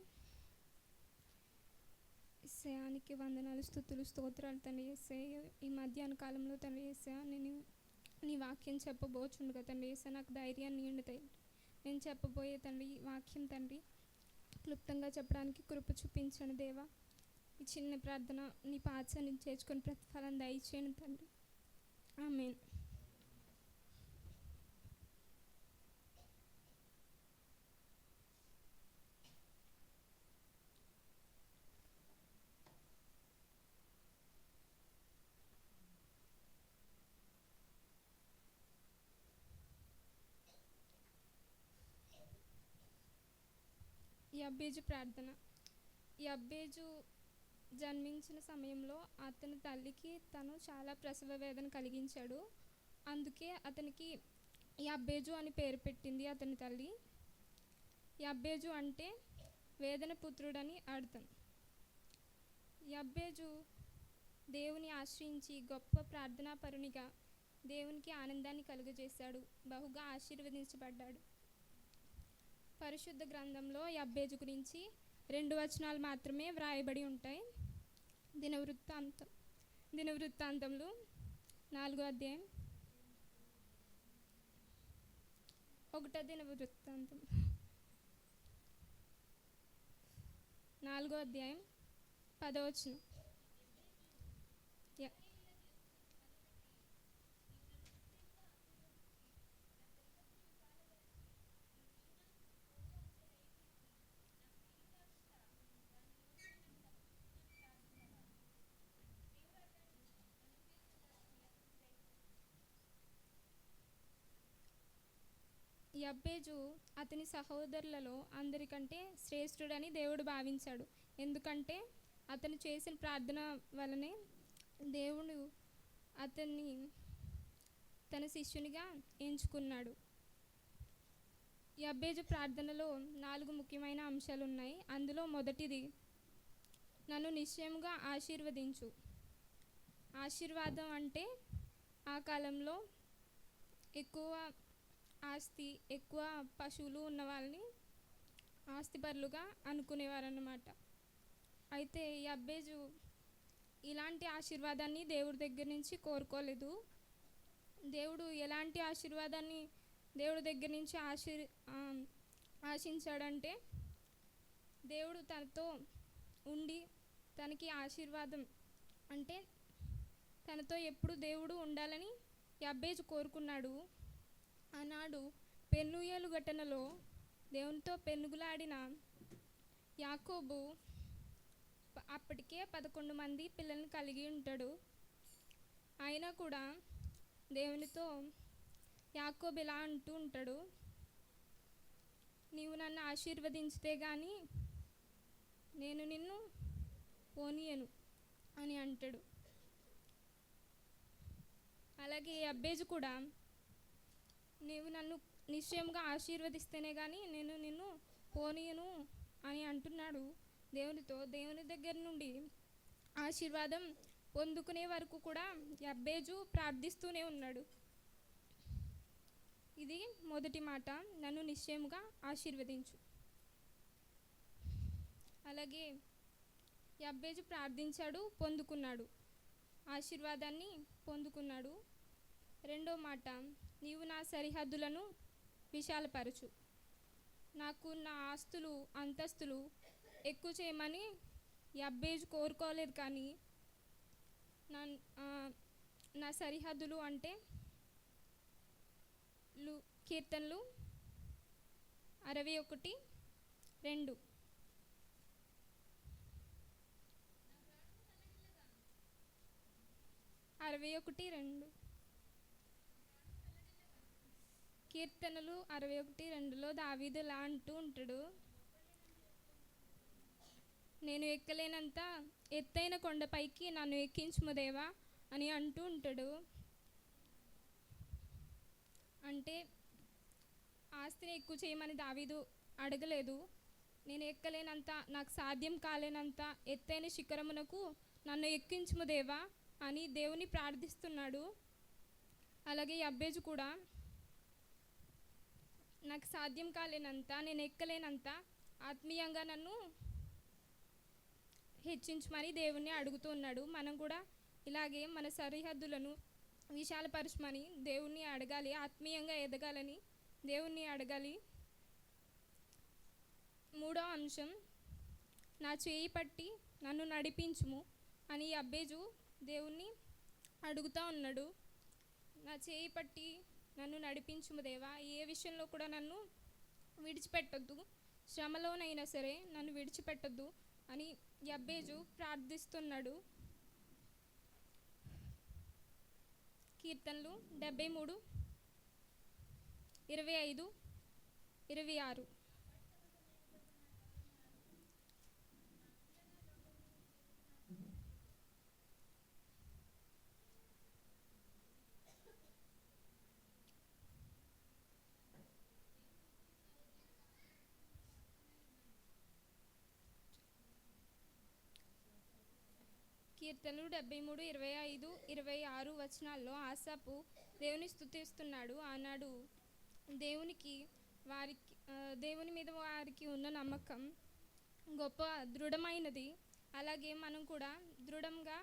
యేసయ్యానికి వందనాలు స్తుతులు స్తోత్రాలు తండ్రి యేసయ్య. ఈ మధ్యాహ్న కాలంలో తండ్రి యేసయ్య నేను నీ వాక్యం చెప్పబోచుండగా తండ్రి యేసయ్య నాకు ధైర్యాన్ని నిండుతాయి. నేను చెప్పబోయే తండ్రి వాక్యం తండ్రి క్లుప్తంగా చెప్పడానికి కృప చూపించండి దేవా. ఈ చిన్న ప్రార్థన నీ పాత్రని చేర్చుకొని ప్రతిఫలం దయచేయండి తండ్రి. ఆమేన్. యబ్బేజు ప్రార్థన. యబ్బేజు జన్మించిన సమయంలో అతని తల్లికి తను చాలా ప్రసవ వేదన కలిగించాడు. అందుకే అతనికి యబ్బేజు అని పేరు పెట్టింది అతని తల్లి. యబ్బేజు అంటే వేదన పుత్రుడని అర్థం. యబ్బేజు దేవుని ఆశ్రయించి గొప్ప ప్రార్థనాపరునిగా దేవునికి ఆనందాన్ని కలుగజేశాడు. బహుగా ఆశీర్వదించబడ్డాడు. పరిశుద్ధ గ్రంథంలో యబ్బేజు గురించి 2 వచనాలు మాత్రమే వ్రాయబడి ఉంటాయి. దినవృత్తాంతములు 4వ అధ్యాయం 1వ దినవృత్తాంతం 4వ అధ్యాయం 10వ వచనం. యబ్బేజు అతని సహోదరులలో అందరికంటే శ్రేష్ఠుడని దేవుడు భావించాడు. ఎందుకంటే అతను చేసిన ప్రార్థన వలనే దేవుడు అతన్ని తన శిష్యునిగా ఎంచుకున్నాడు. యబ్బేజు ప్రార్థనలో 4 ముఖ్యమైన అంశాలు ఉన్నాయి. అందులో మొదటిది, నన్ను నిశ్చయముగా ఆశీర్వదించు. ఆశీర్వాదం అంటే ఆ కాలంలో ఎక్కువ ఆస్తి, ఎక్కువ పశువులు ఉన్న వాళ్ళని ఆస్తిపరులుగా అనుకునేవారన్నమాట. అయితే యబ్బేజు ఇలాంటి ఆశీర్వాదాన్ని దేవుడి దగ్గర నుంచి కోరుకోలేదు. దేవుడు ఎలాంటి ఆశీర్వాదాన్ని దేవుడి దగ్గర నుంచి ఆశించాడంటే, దేవుడు తనతో ఉండి తనకి ఆశీర్వాదం అంటే తనతో ఎప్పుడు దేవుడు ఉండాలని యబ్బేజు కోరుకున్నాడు. ఆనాడు పెన్నూయేలు ఘటనలో దేవునితో పెనుగులాడిన యాకోబు అప్పటికే 11 మంది పిల్లల్ని కలిగి ఉంటాడు. అయినా కూడా దేవునితో యాకోబు ఇలా అంటూ ఉంటాడు, నీవు నన్ను ఆశీర్వదించితే కానీ నేను నిన్ను పోనీయను అని అంటాడు. అలాగే యబ్బేజు కూడా నీవు నన్ను నిశ్చయంగా ఆశీర్వదిస్తేనే కానీ నేను నిన్ను పోనీయను అని అంటున్నాడు దేవునితో. దేవుని దగ్గర నుండి ఆశీర్వాదం పొందుకునే వరకు కూడా యబ్బేజు ప్రార్థిస్తూనే ఉన్నాడు. ఇది మొదటి మాట, నన్ను నిశ్చయముగా ఆశీర్వదించు. అలాగే యబ్బేజు ప్రార్థించాడు, పొందుకున్నాడు, ఆశీర్వాదాన్ని పొందుకున్నాడు. రెండో మాట, నీవు నా సరిహద్దులను విశాలపరచు. నాకు నా ఆస్తులు అంతస్తులు ఎక్కువ చేయమని యబ్బేజు కోరుకోలేదు, కానీ నా సరిహద్దులు అంటే కీర్తనలు 61:2. కీర్తనలు 61:2లో దావీదు ఇలా అంటూ ఉంటాడు, నేను ఎక్కలేనంత ఎత్తైన కొండపైకి నన్ను ఎక్కించుము దేవా అని అంటూ ఉంటాడు. అంటే ఆస్తిని ఎక్కువ చేయమని దావీదు అడగలేదు. నేను ఎక్కలేనంత, నాకు సాధ్యం కాలేనంత ఎత్తైన శిఖరమునకు నన్ను ఎక్కించుము దేవా అని దేవుని ప్రార్థిస్తున్నాడు. అలాగే యబ్బేజు కూడా నాకు సాధ్యం కాలేనంత, నేను ఎక్కలేనంత ఆత్మీయంగా నన్ను హెచ్చించమని దేవుణ్ణి అడుగుతూ ఉన్నాడు. మనం కూడా ఇలాగే మన సరిహద్దులను విశాలపరచమని దేవుణ్ణి అడగాలి, ఆత్మీయంగా ఎదగాలని దేవుణ్ణి అడగాలి. మూడో అంశం, నా చేయి పట్టి నన్ను నడిపించుము అని యబ్బేజు దేవుణ్ణి అడుగుతూ ఉన్నాడు. నా చేయి పట్టి నన్ను నడిపించుము దేవా, ఏ విషయంలో కూడా నన్ను విడిచిపెట్టొద్దు, శ్రమలోనైనా సరే నన్ను విడిచిపెట్టొద్దు అని యబ్బేజు ప్రార్థిస్తున్నాడు. కీర్తనలు 73:25-26. కీర్తనలు 73:25-26 వచనాల్లో ఆసాపు దేవుని స్తుతిస్తున్నాడు. ఆనాడు దేవుని మీద వారికి ఉన్న నమ్మకం గొప్ప దృఢమైనది. అలాగే మనం కూడా దృఢంగా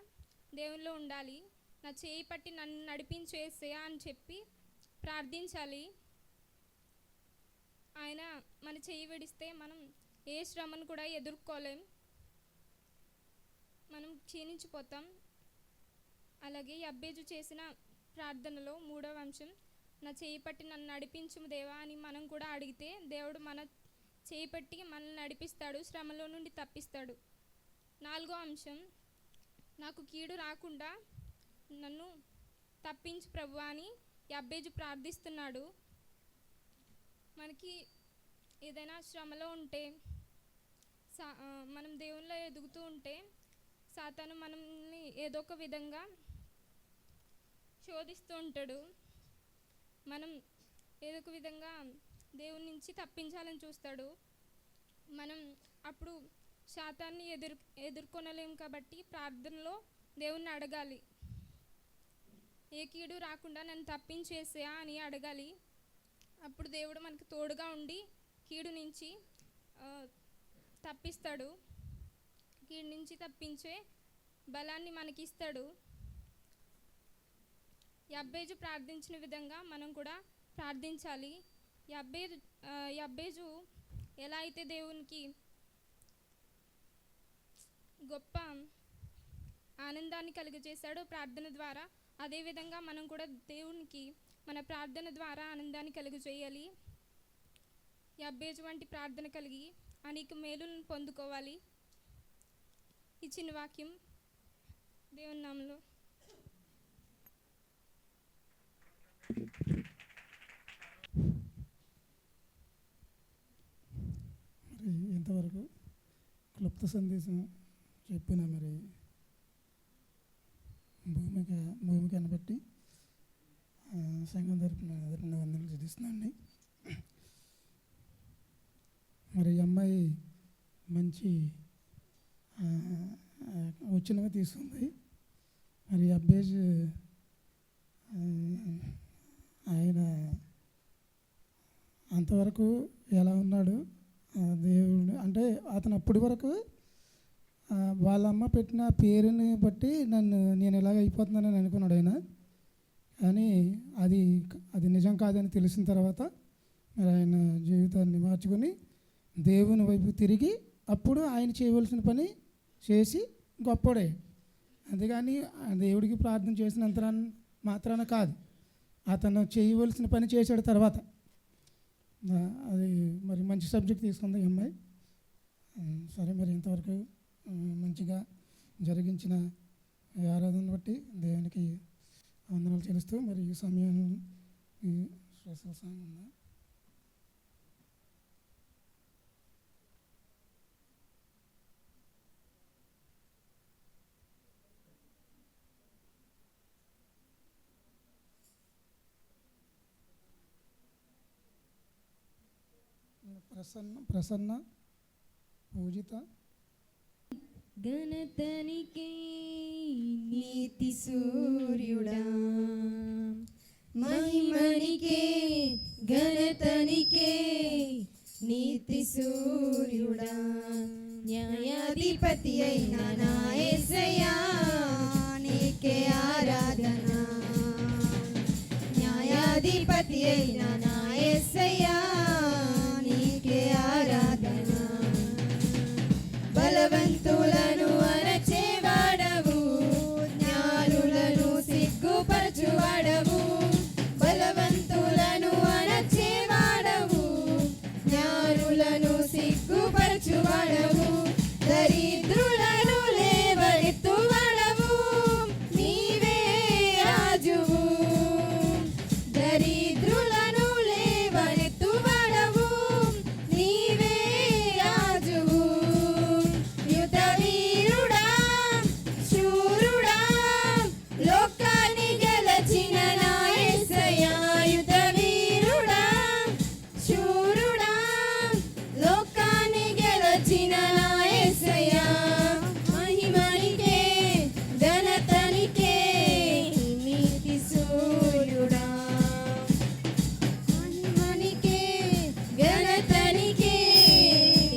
దేవునిలో ఉండాలి. నా చేయి పట్టి నన్ను నడిపించేసేయా అని చెప్పి ప్రార్థించాలి. ఆయన మన చేయి విడిస్తే మనం ఏ శ్రమను కూడా ఎదుర్కోలేం, మనం క్షీణించిపోతాం. అలాగే యబ్బేజు చేసిన ప్రార్థనలో మూడవ అంశం, నా చేయి పట్టి నన్ను నడిపించుము దేవా అని మనం కూడా అడిగితే దేవుడు మన చేయి పట్టి మనల్ని నడిపిస్తాడు, శ్రమలో నుండి తప్పిస్తాడు. నాలుగో అంశం, నాకు కీడు రాకుండా నన్ను తప్పించు ప్రభువా అని యబ్బేజు ప్రార్థిస్తున్నాడు. మనకి ఏదైనా శ్రమలో ఉంటే, మనం దేవునిలో ఎదుగుతూ ఉంటే సాతాను మనల్ని ఏదో ఒక విధంగా శోధిస్తూ ఉంటాడు. మనం ఏదో ఒక విధంగా దేవుని నుంచి తప్పించాలని చూస్తాడు. మనం అప్పుడు సాతాన్ని ఎదుర్కొనలేము కాబట్టి ప్రార్థనలో దేవుణ్ణి అడగాలి, ఏ కీడు రాకుండా నన్ను తప్పించేసేయా అని అడగాలి. అప్పుడు దేవుడు మనకు తోడుగా ఉండి కీడు నుంచి తప్పిస్తాడు. కీడు నుంచి తప్పించే బలాన్ని మనకిస్తాడు. యబ్బేజు ప్రార్థించిన విధంగా మనం కూడా ప్రార్థించాలి. యబ్బేజు ఎలా అయితే దేవునికి గొప్ప ఆనందాన్ని కలుగజేశాడో ప్రార్థన ద్వారా, అదేవిధంగా మనం కూడా దేవునికి మన ప్రార్థన ద్వారా ఆనందాన్ని కలుగజేయాలి. యబ్బేజు వంటి ప్రార్థన కలిగి అనేక మేలులను పొందుకోవాలి. ఇచ్చిన వాక్యం దేవుని నామములో. మరి ఇంతవరకు క్లుప్త సందేశం చెప్పిన మరి భూమికను బట్టి సంఘం తరపున వందనలు చెల్లిస్తున్నాండి. మరి ఈ అమ్మాయి మంచి వచ్చినవి తీసుకుంది. మరి అబ్బేజ్ ఆయన అంతవరకు ఎలా ఉన్నాడు దేవుడు అంటే అతను అప్పటి వరకు వాళ్ళ అమ్మ పెట్టిన పేరుని బట్టి నేను ఇలాగ అయిపోతున్నానని అనుకున్నాడు ఆయన. కానీ అది నిజం కాదని తెలిసిన తర్వాత మరి ఆయన జీవితాన్ని మార్చుకొని దేవుని వైపు తిరిగి అప్పుడు ఆయన చేయవలసిన పని చేసి గొప్పడే. అంతేగాని దేవుడికి ప్రార్థన చేసినంత మాత్రాన కాదు, అతను చేయవలసిన పని చేశాడు తర్వాత. అది మరి మంచి సబ్జెక్ట్ తీసుకుంది ఈ అమ్మాయి. సరే, మరి ఇంతవరకు మంచిగా జరిగించిన ఆరాధన బట్టి దేవునికి వందనాలు చెల్లిస్తూ మరి ఈ సమయాన్ని ఈ స్పెషల్ సాంగ్ ఉందా? ప్రసన్న పూజిత ఘనతనికే నీతి సూర్యుడా, మహిమనికే ఘనతనికే నీతి సూర్యుడా, న్యాయాధిపతి అయిన నా యేసయ్యా నీకే ఆరాధన, న్యాయాధిపతి అయిన నా యేసయ్యా నీకే ఆరాధన. బలవంతులను అణచేవాడవు, జ్ఞానులను సిగ్గుపరచువాడవు. బలవంతులను అణచేవాడవు, జ్ఞానులను సిగ్గుపరచువాడవు. దరిద్రులను లేవనెత్తువాడవు, నీవే రాజువు. దరిద్రులను లేవనెత్తువాడవు, నీవే రాజువు. యుద్ధ వీరుడా, శూరుడా, లోకాన్ని గెలచిన నా యేసయ్యా. యుద్ధ వీరుడా, శూరుడా, లోకాన్ని గెలచిన నా యేసయ్యా. మహిమనికే ఘనతనికే నీతి సూర్యుడా, మహిమనికే ఘనతనికే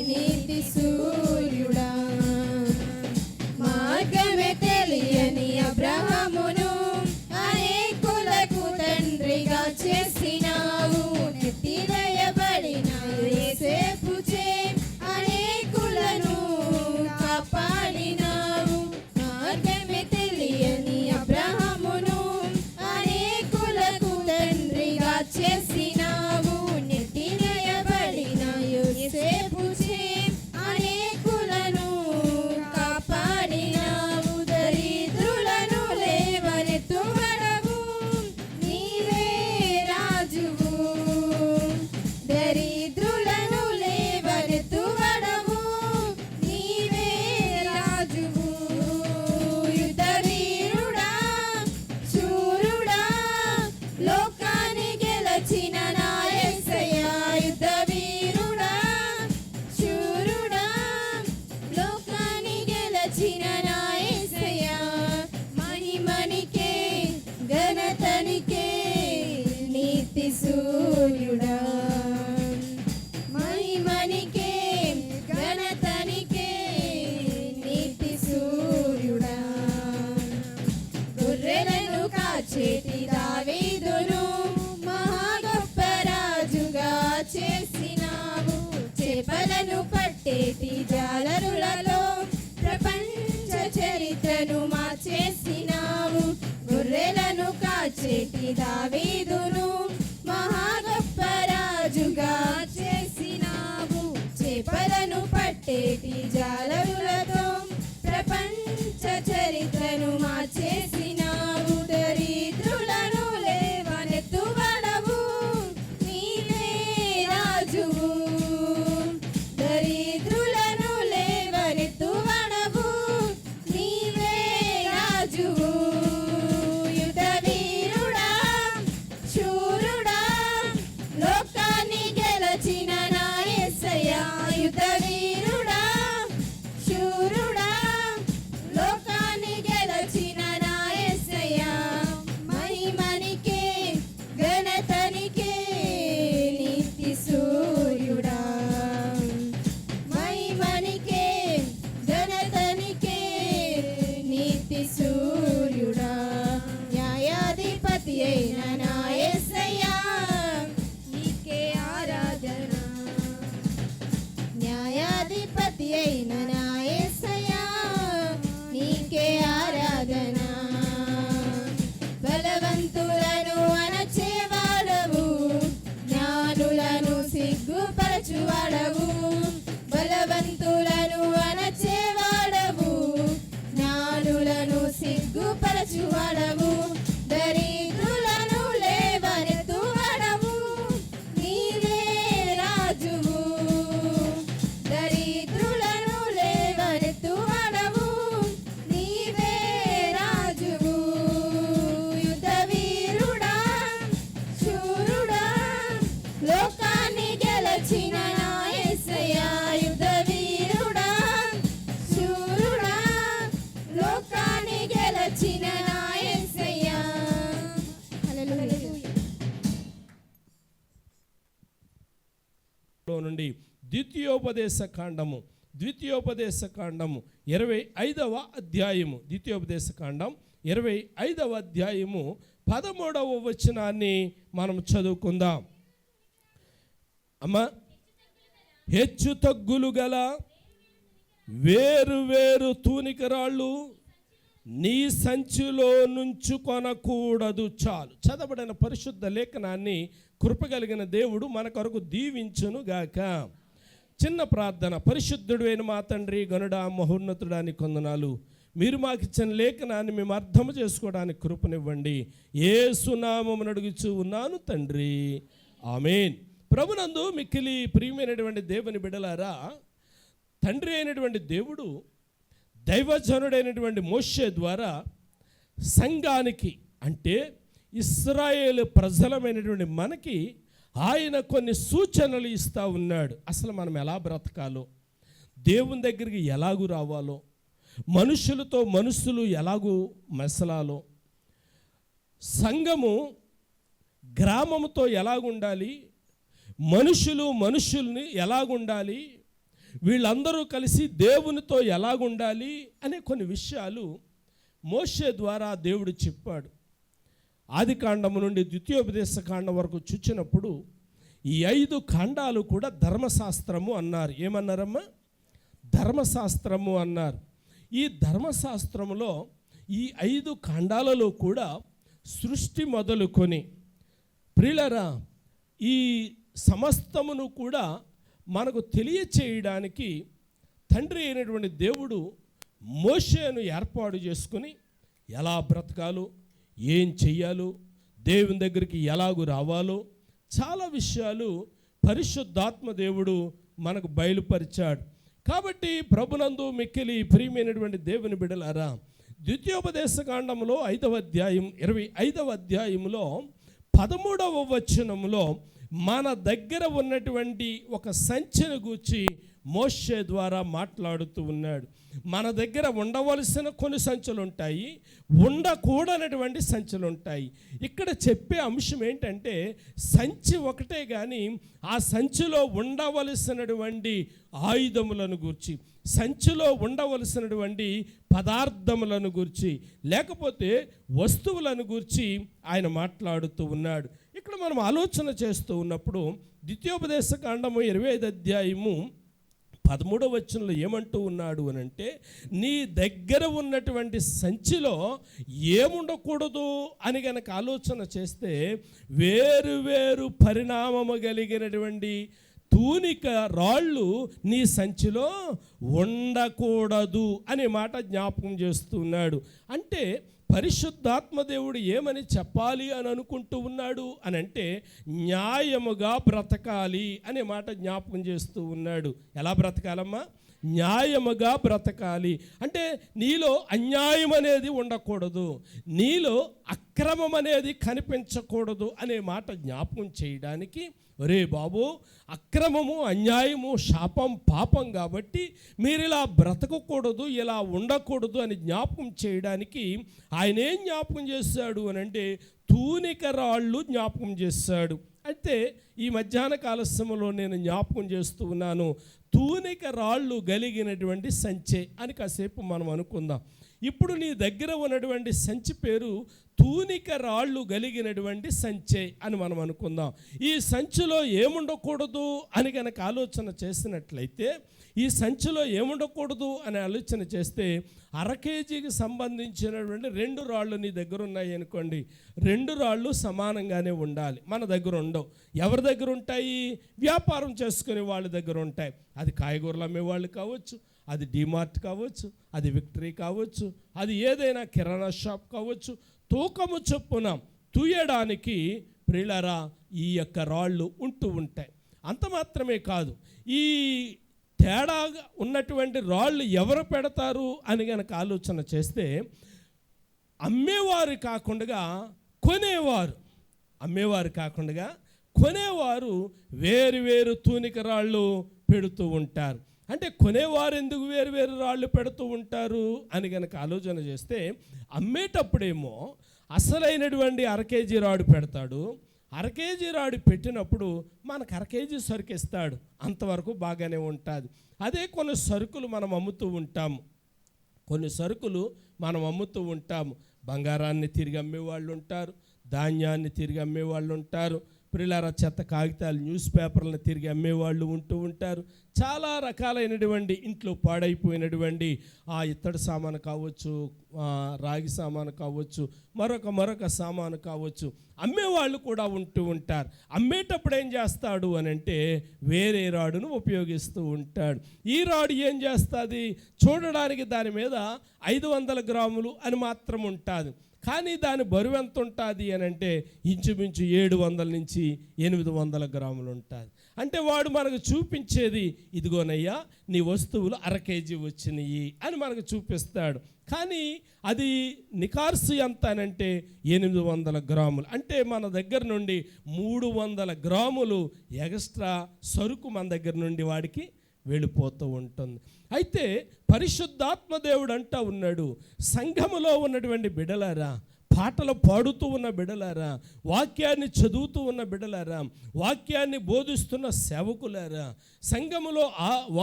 నీతి సూర్యుడా. మార్గమే తెలియని అబ్రహామును అనేకులకు తండ్రిగా చేసినావు. నెత్తివేయబడిన యోసేపుచే అనేకులను కాపాడినావు. మార్గమే తెలియని అబ్రహామును అనేకులకు తండ్రిగా చేసినావు. నెత్తివేయబడిన యోసేపుచే అనేకులను కాపాడినావు. దరిద్రులను లేవనెత్తువాడవు, నీవే రాజువు. దరిద్రులను లేవనెత్తువాడవు, నీవే రాజువు. యుద్ధ వీరుడా, శూరుడా, లోకాన్ని గెలచిన నా యేసయ్యా. యుద్ధ వీరుడా, శూరుడా, లోకాన్ని గెలచిన నా యేసయ్యా. మహిమనికే ఘనతనికే నీతి సూర్యుడా, మహిమనికే దావీదును మహా గొప్ప రాజుగా చేసినావు. చేపలను పట్టేటి జాలరులతో ప్రపంచ చరిత్రను మార్చేసినావు. దరిద్రులను లేవనెత్తువడవు, నీవే రాజువు. దరిద్రులను లేవనెత్తువడవు, నీవే రాజువు. యుద్ధ వీరుడా, శూరుడా, లోకాన్ని గెలచిన నా యేసయ్యా. యుద్ధ వీరుడా, శూరుడా, లోకాన్ని గెలచిన నా యేసయ్యా. మహిమనికే ఘనతనికే నీతి సూర్యుడా. మహిమనికే ఘనతనికే నీతి సూర్యుడా. న్యాయాధిపతి అయిన నా యేసయ్యా, నీకే ఆరాధన. న్యాయాధిపతి అయిన నా యేసయ్యా, నీకే ఆరాధన. బలవంతులను అణచేవాడవు, జ్ఞానులను సిగ్గుపరచువాడవు. బలవంతులను అణచేవాడవు, జ్ఞానులను సిగ్గుపరచువాడవు. దరిద్రులను లేవనెత్తువాడవు, నీవే రాజువు. దరిద్రులను లేవనెత్తువాడవు, నీవే రాజువు. యుద్ధ వీరుడా, శూరుడా, లోకాన్ని గెలచిన నా యేసయ్యా. యుద్ధ వీరుడా, శూరుడా, లోకాన్ని గెలచిన నా యేసయ్యా. హల్లెలూయా. లో నుండి ద్వితీయోపదేశ కాండము 25వ అధ్యాయము, ద్వితీయోపదేశ కాండం 25వ అధ్యాయము 13వ వచనాన్ని మనం చదువుకుందాం. అమ్మా, హెచ్చు తగ్గులు గల వేరు వేరు తూనికరాళ్ళు నీ సంచిలో నుంచుకొనకూడదు. చాలు. చదవబడిన పరిశుద్ధ లేఖనాన్ని కృపగలిగిన దేవుడు మన కొరకు దీవించును గాక. చిన్న ప్రార్థన. పరిశుద్ధుడు అయిన మా తండ్రి, గనుడా, మహోన్నతుడా, నీ కొందనాలు. మీరు మాకు ఇచ్చిన లేఖనాన్ని మేము అర్థం చేసుకోవడానికి కృపనివ్వండి. యేసు నామమున అడుగుచూ ఉన్నాను తండ్రి, ఆమేన్. ప్రభునందు మిక్కిలి ప్రియమైనటువంటి దేవుని బిడ్డలారా, తండ్రి అయినటువంటి దేవుడు దైవజనుడైనటువంటి మోషే ద్వారా సంఘానికి, అంటే ఇశ్రాయేలు ప్రజలమైనటువంటి మనకి ఆయన కొన్ని సూచనలు ఇస్తూ ఉన్నాడు. అసలు మనం ఎలా బ్రతకాలో, దేవుని దగ్గరికి ఎలాగూ రావాలో, మనుషులతో మనుషులు ఎలాగూ మెసలాలో, సంఘము గ్రామముతో ఎలాగుండాలి, మనుషులు మనుషుల్ని ఎలాగుండాలి, వీళ్ళందరూ కలిసి దేవునితో ఎలాగుండాలి అనే కొన్ని విషయాలు మోషే ద్వారా దేవుడు చెప్పాడు. ఆది కాండము నుండి ద్వితీయోపదేశ కాండం వరకు చూచినప్పుడు ఈ 5 ఖండాలు కూడా ధర్మశాస్త్రము అన్నారు. ఏమన్నారమ్మా? ధర్మశాస్త్రము అన్నారు. ఈ ధర్మశాస్త్రములో ఈ 5 ఖండాలలో కూడా సృష్టి మొదలుకొని ప్రియులారా ఈ సమస్తమును కూడా మనకు తెలియచేయడానికి తండ్రి అయినటువంటి దేవుడు మోషేను ఏర్పాటు చేసుకుని ఎలా బ్రతకాలో, ఏం చెయ్యాలో, దేవుని దగ్గరికి ఎలాగూ రావాలో చాలా విషయాలు పరిశుద్ధాత్మ దేవుడు మనకు బయలుపరిచాడు. కాబట్టి ప్రభునందు మిక్కిలి ప్రియమైనటువంటి దేవుని బిడ్డలారా, ద్వితీయోపదేశ కాండంలో 5వ అధ్యాయం 25వ అధ్యాయంలో 13వ వచనంలో మన దగ్గర ఉన్నటువంటి ఒక సంచిని గూర్చి మోషే ద్వారా మాట్లాడుతూ ఉన్నాడు. మన దగ్గర ఉండవలసిన కొన్ని సంచులు ఉంటాయి, ఉండకూడనటువంటి సంచులు ఉంటాయి. ఇక్కడ చెప్పే అంశం ఏంటంటే సంచి ఒకటే, కానీ ఆ సంచిలో ఉండవలసినటువంటి ఆయుధములను గూర్చి, సంచిలో ఉండవలసినటువంటి పదార్థములను గూర్చి, లేకపోతే వస్తువులను గూర్చి ఆయన మాట్లాడుతూ ఉన్నాడు. ఇక్కడ మనం ఆలోచన చేస్తూ ఉన్నప్పుడు ద్వితీయోపదేశ కాండము 25వ అధ్యాయము 13వ వచనంలో ఏమంటూ ఉన్నాడు అని అంటే, నీ దగ్గర ఉన్నటువంటి సంచిలో ఏముండకూడదు అని కనుక ఆలోచన చేస్తే వేరు వేరు పరిణామము కలిగినటువంటి తూనిక రాళ్ళు నీ సంచిలో ఉండకూడదు అనే మాట జ్ఞాపకం చేస్తున్నాడు. అంటే పరిశుద్ధాత్మ దేవుడు ఏమని చెప్పాలి అని అనుకుంటూ ఉన్నాడు అని అంటే, న్యాయముగా బ్రతకాలి అనే మాట జ్ఞాపకం చేస్తూ ఉన్నాడు. ఎలా బ్రతకాలమ్మా? న్యాయముగా బ్రతకాలి అంటే నీలో అన్యాయం అనేది ఉండకూడదు, నీలో అక్రమం అనేది కనిపించకూడదు అనే మాట జ్ఞాపకం చేయడానికి, ఒరే బాబు, అక్రమము, అన్యాయము, శాపం, పాపం కాబట్టి మీరు ఇలా బ్రతకకూడదు, ఇలా ఉండకూడదు అని జ్ఞాపకం చేయడానికి ఆయన ఏం జ్ఞాపకం చేశాడు అని అంటే, తూనిక రాళ్ళు జ్ఞాపకం చేశాడు. అయితే ఈ మధ్యాహ్న కాల సమయంలో నేను జ్ఞాపకం చేస్తూ ఉన్నాను, తూనిక రాళ్ళు కలిగినటువంటి సంచే అని కాసేపు మనం అనుకుందాం. ఇప్పుడు నీ దగ్గర ఉన్నటువంటి సంచి పేరు తూనిక రాళ్ళు కలిగినటువంటి సంచే అని మనం అనుకుందాం. ఈ సంచిలో ఏముండకూడదు అని కనుక ఆలోచన చేసినట్లయితే, ఈ సంచిలో ఏముండకూడదు అని ఆలోచన చేస్తే, 1/2 కేజీకి సంబంధించినటువంటి 2 రాళ్ళు నీ దగ్గర ఉన్నాయి అనుకోండి, 2 రాళ్ళు సమానంగానే ఉండాలి. మన దగ్గర ఉండవు. ఎవరి దగ్గర ఉంటాయి? వ్యాపారం చేసుకునే వాళ్ళ దగ్గర ఉంటాయి. అది కాయగూరలు అమ్మేవాళ్ళు కావచ్చు, అది డిమార్ట్ కావచ్చు, అది విక్టరీ కావచ్చు, అది ఏదైనా కిరాణా షాప్ కావచ్చు. తూకము చొప్పున తూయడానికి ప్రియులారా ఈ యొక్క రాళ్ళు ఉంటూ ఉంటాయి. అంత మాత్రమే కాదు, ఈ తేడాగా ఉన్నటువంటి రాళ్ళు ఎవరు పెడతారు అని కనుక ఆలోచన చేస్తే, అమ్మేవారు కాకుండా కొనేవారు వేరు వేరు తూనిక రాళ్ళు పెడుతూ ఉంటారు. అంటే కొనేవారు ఎందుకు వేరు వేరు రాళ్ళు పెడుతూ ఉంటారు అని కనుక ఆలోచన చేస్తే, అమ్మేటప్పుడేమో అసలైనటువంటి 1/2 కేజీ రాడు పెడతాడు. 1/2 కేజీ రాడు పెట్టినప్పుడు మనకు 1/2 కేజీ సరుకు ఇస్తాడు, అంతవరకు బాగానే ఉంటుంది. అదే కొన్ని సరుకులు మనం అమ్ముతూ ఉంటాము. బంగారాన్ని తిరిగి అమ్మేవాళ్ళు ఉంటారు, ధాన్యాన్ని తిరిగి అమ్మేవాళ్ళు ఉంటారు, ప్రియులారా చెత్త కాగితాలు, న్యూస్ పేపర్లను తిరిగి అమ్మేవాళ్ళు ఉంటూ ఉంటారు. చాలా రకాలైనటువంటి ఇంట్లో పాడైపోయినటువంటి ఆ ఇత్తడి సామాను కావచ్చు, రాగి సామాను కావచ్చు, మరొక సామాను కావచ్చు, అమ్మేవాళ్ళు కూడా ఉంటూ ఉంటారు. అమ్మేటప్పుడు ఏం చేస్తాడు అని అంటే, వేరే రాడును ఉపయోగిస్తూ ఉంటాడు. ఈ రాడు ఏం చేస్తుంది? చూడడానికి దాని మీద 500 గ్రాములు అని మాత్రం ఉంటుంది, కానీ దాని బరువు ఎంత ఉంటుంది అని అంటే ఇంచుమించు 700 నుంచి 800 గ్రాములు ఉంటుంది. అంటే వాడు మనకు చూపించేది, ఇదిగోనయ్యా నీ వస్తువులు 1/2 కేజీ వచ్చినాయి అని మనకు చూపిస్తాడు. కానీ అది నికార్సు ఎంత అని అంటే 800 గ్రాములు. అంటే మన దగ్గర నుండి 300 గ్రాములు ఎక్స్ట్రా సరుకు మన దగ్గర నుండి వాడికి వెళ్ళిపోతూ ఉంటుంది. అయితే పరిశుద్ధాత్మ దేవుడు అంటూ ఉన్నాడు, సంఘములో ఉన్నటువంటి బిడ్డలారా, పాటలు పాడుతూ ఉన్న బిడ్డలారా, వాక్యాన్ని చదువుతూ ఉన్న బిడ్డలారా, వాక్యాన్ని బోధిస్తున్న సేవకులారా, సంఘములో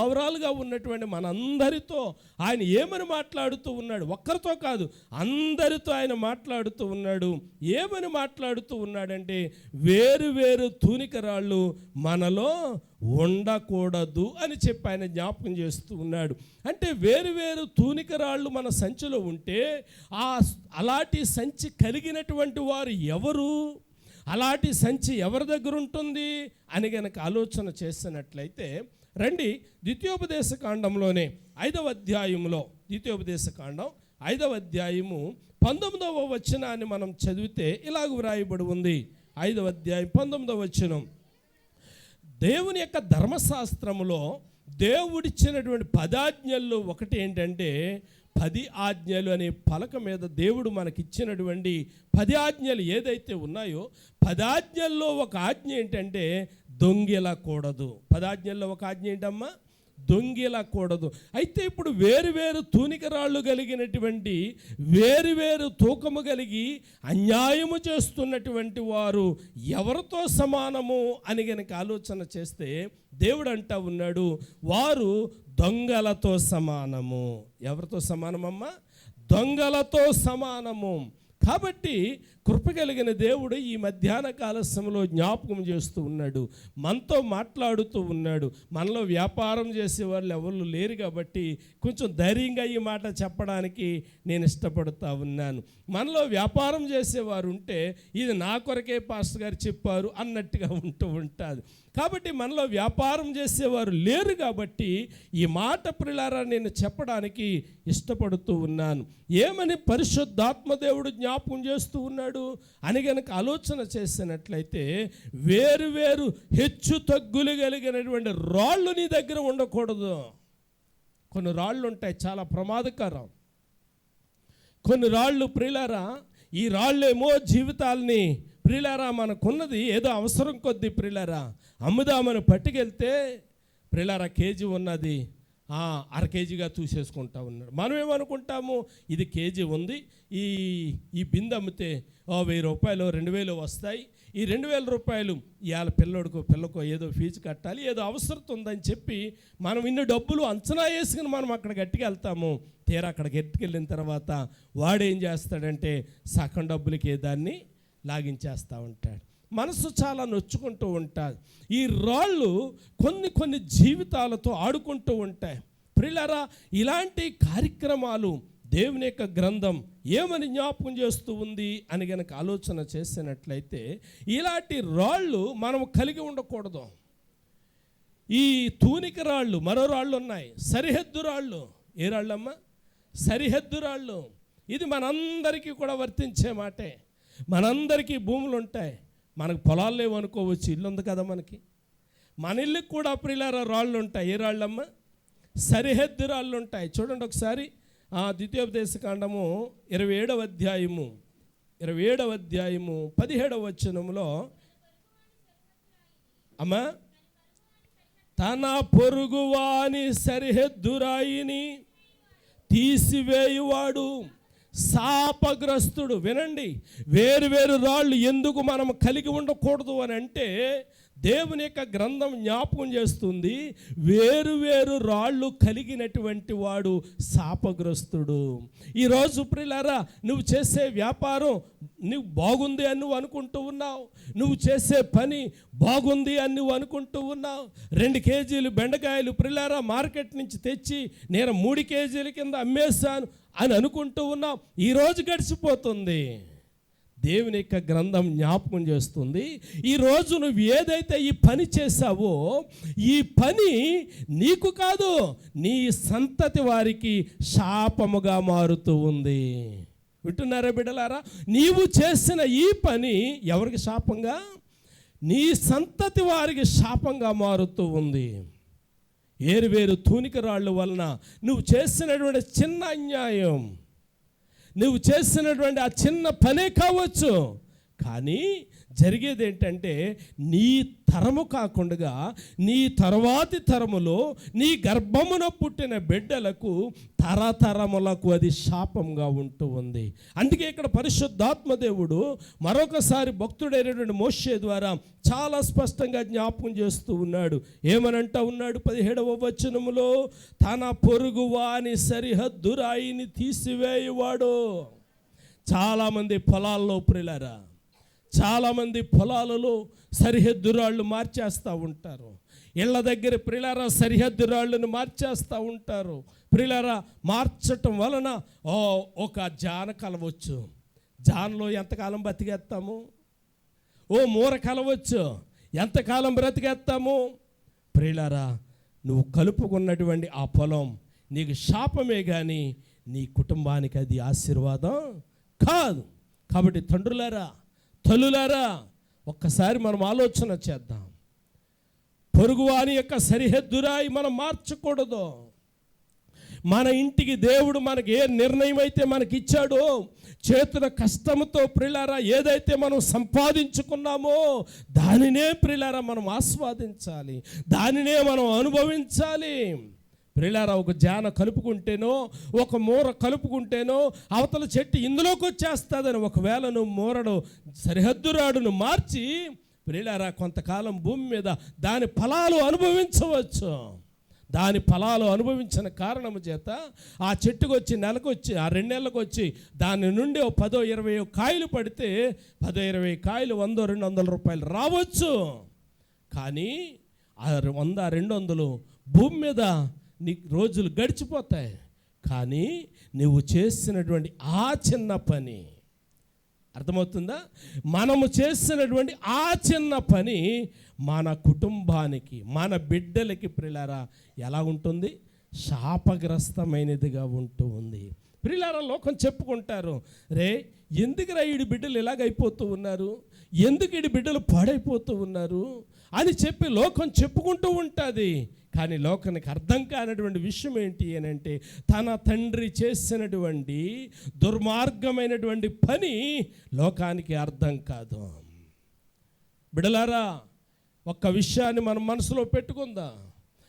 ఓవరాల్గా ఉన్నటువంటి మనందరితో ఆయన ఏమని మాట్లాడుతూ ఉన్నాడు? ఒక్కరితో కాదు, అందరితో ఆయన మాట్లాడుతూ ఉన్నాడు. ఏమని మాట్లాడుతూ ఉన్నాడంటే, వేరు వేరు తూనిక రాళ్ళు మనలో ఉండకూడదు అని చెప్పి ఆయన జ్ఞాపకం చేస్తూ ఉన్నాడు. అంటే వేరు వేరు తూనిక రాళ్ళు మన సంచిలో ఉంటే, అలాంటి సంచి కలిగినటువంటి వారు ఎవరు? అలాంటి సంచి ఎవరి దగ్గర ఉంటుంది అని కనుక ఆలోచన చేసినట్లయితే, రండి ద్వితీయోపదేశకాండంలోనే 5వ అధ్యాయంలో, ద్వితీయోపదేశకాండం 5వ అధ్యాయము 19వ వచనాన్ని మనం చదివితే ఇలాగ వ్రాయబడి ఉంది. 5వ అధ్యాయం 19వ వచనం, దేవుని యొక్క ధర్మశాస్త్రములో దేవుడిచ్చినటువంటి 10 ఆజ్ఞల్లో ఒకటి ఏంటంటే, 10 ఆజ్ఞలు అనే పలక మీద దేవుడు మనకిచ్చినటువంటి 10 ఆజ్ఞలు ఏదైతే ఉన్నాయో, 10 ఆజ్ఞల్లో ఒక ఆజ్ఞ ఏంటంటే దొంగిలకూడదు. 10 ఆజ్ఞల్లో ఒక ఆజ్ఞ ఏంటమ్మా? దొంగిలకూడదు. అయితే ఇప్పుడు వేరు వేరు తూనిక రాళ్ళు కలిగినటువంటి, వేరు వేరు తూకము కలిగి అన్యాయము చేస్తున్నటువంటి వారు ఎవరితో సమానము అని కనుక ఆలోచన చేస్తే, దేవుడు అంటా ఉన్నాడు, వారు దొంగలతో సమానము. ఎవరితో సమానమమ్మా? దొంగలతో సమానము. కాబట్టి కృప కలిగిన దేవుడు ఈ మధ్యాహ్న కాల సమయంలో జ్ఞాపకం చేస్తూ ఉన్నాడు, మనతో మాట్లాడుతూ ఉన్నాడు. మనలో వ్యాపారం చేసే వాళ్ళు ఎవరు లేరు కాబట్టి కొంచెం ధైర్యంగా ఈ మాట చెప్పడానికి నేను ఇష్టపడుతూ ఉన్నాను. మనలో వ్యాపారం చేసేవారు ఉంటే ఇది నా కొరకే పాస్టర్ గారు చెప్పారు అన్నట్టుగా ఉంటూ ఉంటుంది. కాబట్టి మనలో వ్యాపారం చేసేవారు లేరు కాబట్టి ఈ మాట ప్రియులారా నేను చెప్పడానికి ఇష్టపడుతూ ఉన్నాను. ఏమని పరిశుద్ధాత్మ దేవుడు జ్ఞాపకం చేస్తూ ఉన్నాడు అని గనక ఆలోచన చేసినట్లయితే, వేరు వేరు హెచ్చు తగ్గులు కలిగినటువంటి రాళ్ళు నీ దగ్గర ఉండకూడదు. కొన్ని రాళ్ళు ఉంటాయి చాలా ప్రమాదకరం. కొన్ని రాళ్ళు ప్రియులారా, ఈ రాళ్ళేమో జీవితాల్ని ప్రియులారా మనకున్నది ఏదో అవసరం కొద్దీ ప్రియులారా అమ్ముదామని పట్టుకెళ్తే ప్రియులారా కేజీ ఉన్నది అర కేజీగా చూసేసుకుంటా ఉన్నాడు. మనం ఏమనుకుంటాము, ఇది కేజీ ఉంది, ఈ బిందె అమ్మితే 1000 రూపాయలు 2000 వస్తాయి, ఈ 2000 రూపాయలు ఇవాళ పిల్లకో ఏదో ఫీజు కట్టాలి, ఏదో అవసరం ఉందని చెప్పి మనం ఇన్ని డబ్బులు అంచనా వేసుకుని మనం అక్కడ గట్టికి వెళ్తాము. తీరా అక్కడ గట్టికెళ్ళిన తర్వాత వాడేం చేస్తాడంటే సగం డబ్బులకి దాన్ని లాగించేస్తూ ఉంటాడు. మనసు చాలా నొచ్చుకుంటూ ఉంటుంది. ఈ రాళ్ళు కొన్ని జీవితాలతో ఆడుకుంటూ ఉంటాయి. ప్రియులారా, ఇలాంటి కార్యక్రమాలు దేవుని యొక్క గ్రంథం ఏమని జ్ఞాపకం చేస్తూ ఉంది అని గనక ఆలోచన చేసినట్లయితే, ఇలాంటి రాళ్ళు మనం కలిగి ఉండకూడదు. ఈ తూనిక రాళ్ళు, మరో రాళ్ళు ఉన్నాయి, సరిహద్దు రాళ్ళు. ఏ రాళ్ళమ్మా? సరిహద్దు రాళ్ళు. ఇది మనందరికీ కూడా వర్తించే మాటే. మనందరికీ భూములు ఉంటాయి, మనకు పొలాలు లేవు అనుకోవచ్చు, ఇల్లు ఉంది కదా మనకి. మన ఇల్లుకి కూడా ప్రియులారా రాళ్ళు ఉంటాయి. ఏ రాళ్ళమ్మా? సరిహద్దు రాళ్ళు ఉంటాయి. చూడండి ఒకసారి ద్వితీయోపదేశకాండము 27వ అధ్యాయము 17వ వచనంలో, అమ్మా, తన పొరుగువాని సరిహద్దురాయిని తీసివేయువాడు శాపగ్రస్తుడు. వినండి, వేరు వేరు రాళ్ళు ఎందుకు మనం కలిగి ఉండకూడదు అని అంటే, దేవుని యొక్క గ్రంథం జ్ఞాపకం చేస్తుంది, వేరు వేరు రాళ్ళు కలిగినటువంటి వాడు శాపగ్రస్తుడు. ఈరోజు ప్రియులారా, నువ్వు చేసే వ్యాపారం నువ్వు బాగుంది అని నువ్వు అనుకుంటూ ఉన్నావు, నువ్వు చేసే పని బాగుంది అని నువ్వు అనుకుంటూ ఉన్నావు. 2 కేజీలు బెండకాయలు ప్రియులారా మార్కెట్ నుంచి తెచ్చి నేను 3 కేజీల కింద అమ్మేశాను అని అనుకుంటూ ఉన్నావు. ఈరోజు గడిచిపోతుంది. దేవుని యొక్క గ్రంథం జ్ఞాపకం చేస్తుంది, ఈరోజు నువ్వు ఏదైతే ఈ పని చేశావో ఈ పని నీకు కాదు, నీ సంతతి వారికి శాపముగా మారుతూ ఉంది. వింటున్నారా బిడ్డలారా? నీవు చేసిన ఈ పని ఎవరికి శాపంగా? నీ సంతతి వారికి శాపంగా మారుతూ ఉంది. ఏరువేరు తూనిక రాళ్ళు వలన నువ్వు చేసినటువంటి చిన్న అన్యాయం, నువ్వు చేసినటువంటి ఆ చిన్న పనే కావచ్చు, కానీ జరిగేది ఏంటంటే నీ తరము కాకుండా నీ తర్వాతి తరములో నీ గర్భమున పుట్టిన బిడ్డలకు తరతరములకు అది శాపంగా ఉంటూ ఉంది. అందుకే ఇక్కడ పరిశుద్ధాత్మ దేవుడు మరొకసారి భక్తుడైనటువంటి మోషే ద్వారా చాలా స్పష్టంగా జ్ఞాపకం చేస్తూ ఉన్నాడు. ఏమనంటా ఉన్నాడు 17వ వచనములో, తన పొరుగు వాని సరిహద్దు రాయిని తీసివేయువాడు. చాలామంది పొలాల్లో ప్రియులారా, చాలామంది పొలాలలో సరిహద్దు రాళ్ళు మార్చేస్తూ ఉంటారు. ఇళ్ళ దగ్గర ప్రియులారా సరిహద్దు రాళ్ళను మార్చేస్తూ ఉంటారు. ప్రియులారా మార్చటం వలన ఒక జాన కలవచ్చు. జాన్లో ఎంతకాలం బతికేస్తాము? మూర కలవచ్చు, ఎంతకాలం బ్రతికేస్తాము? ప్రియులారా, నువ్వు కలుపుకున్నటువంటి ఆ పొలం నీకు శాపమే కానీ నీ కుటుంబానికి అది ఆశీర్వాదం కాదు. కాబట్టి తండ్రులారా, తల్లులారా, ఒక్కసారి మనం ఆలోచన చేద్దాం. పొరుగువాని యొక్క సరిహద్దురాయి మనం మార్చకూడదు. మన ఇంటికి దేవుడు మనకి ఏ నిర్ణయం అయితే మనకి ఇచ్చాడో, చేతుల కష్టంతో ప్రియులారా ఏదైతే మనం సంపాదించుకున్నామో దానినే ప్రియులారా మనం ఆస్వాదించాలి, దానినే మనం అనుభవించాలి. ప్రియులారా, ఒక జాన కలుపుకుంటేనో ఒక మూర కలుపుకుంటేనో అవతల చెట్టు ఇందులోకి వచ్చేస్తుందని ఒకవేళ నువ్వు మూరను సరిహద్దు రాడును మార్చి ప్రియులారా కొంతకాలం భూమి మీద దాని ఫలాలు అనుభవించవచ్చు, దాని ఫలాలు అనుభవించిన కారణము చేత ఆ చెట్టుకు వచ్చి నెలకు వచ్చి ఆ 2 నెలలకు వచ్చి దాని నుండి 10-20 కాయలు పడితే 10-20 కాయలు 100-200 రూపాయలు రావచ్చు. కానీ ఆ 100-200 భూమి మీద నీ రోజులు గడిచిపోతాయి. కానీ నువ్వు చేసినటువంటి ఆ చిన్న పని, అర్థమవుతుందా? మనము చేసినటువంటి ఆ చిన్న పని మన కుటుంబానికి, మన బిడ్డలకి ప్రియులారా ఎలా ఉంటుంది? శాపగ్రస్తమైనదిగా ఉంటూ ఉంది. ప్రియులారా, లోకం చెప్పుకుంటారు, రే ఎందుకురా ఈడి బిడ్డలు ఇలాగైపోతూ ఉన్నారు, ఎందుకు ఈడి బిడ్డలు పాడైపోతూ ఉన్నారు అని చెప్పి లోకం చెప్పుకుంటూ ఉంటుంది. కానీ లోకానికి అర్థం కానటువంటి విషయం ఏంటి అని అంటే, తన తండ్రి చేసినటువంటి దుర్మార్గమైనటువంటి పని లోకానికి అర్థం కాదు. బిడ్డలారా, ఒక్క విషయాన్ని మనం మనసులో పెట్టుకుందాం.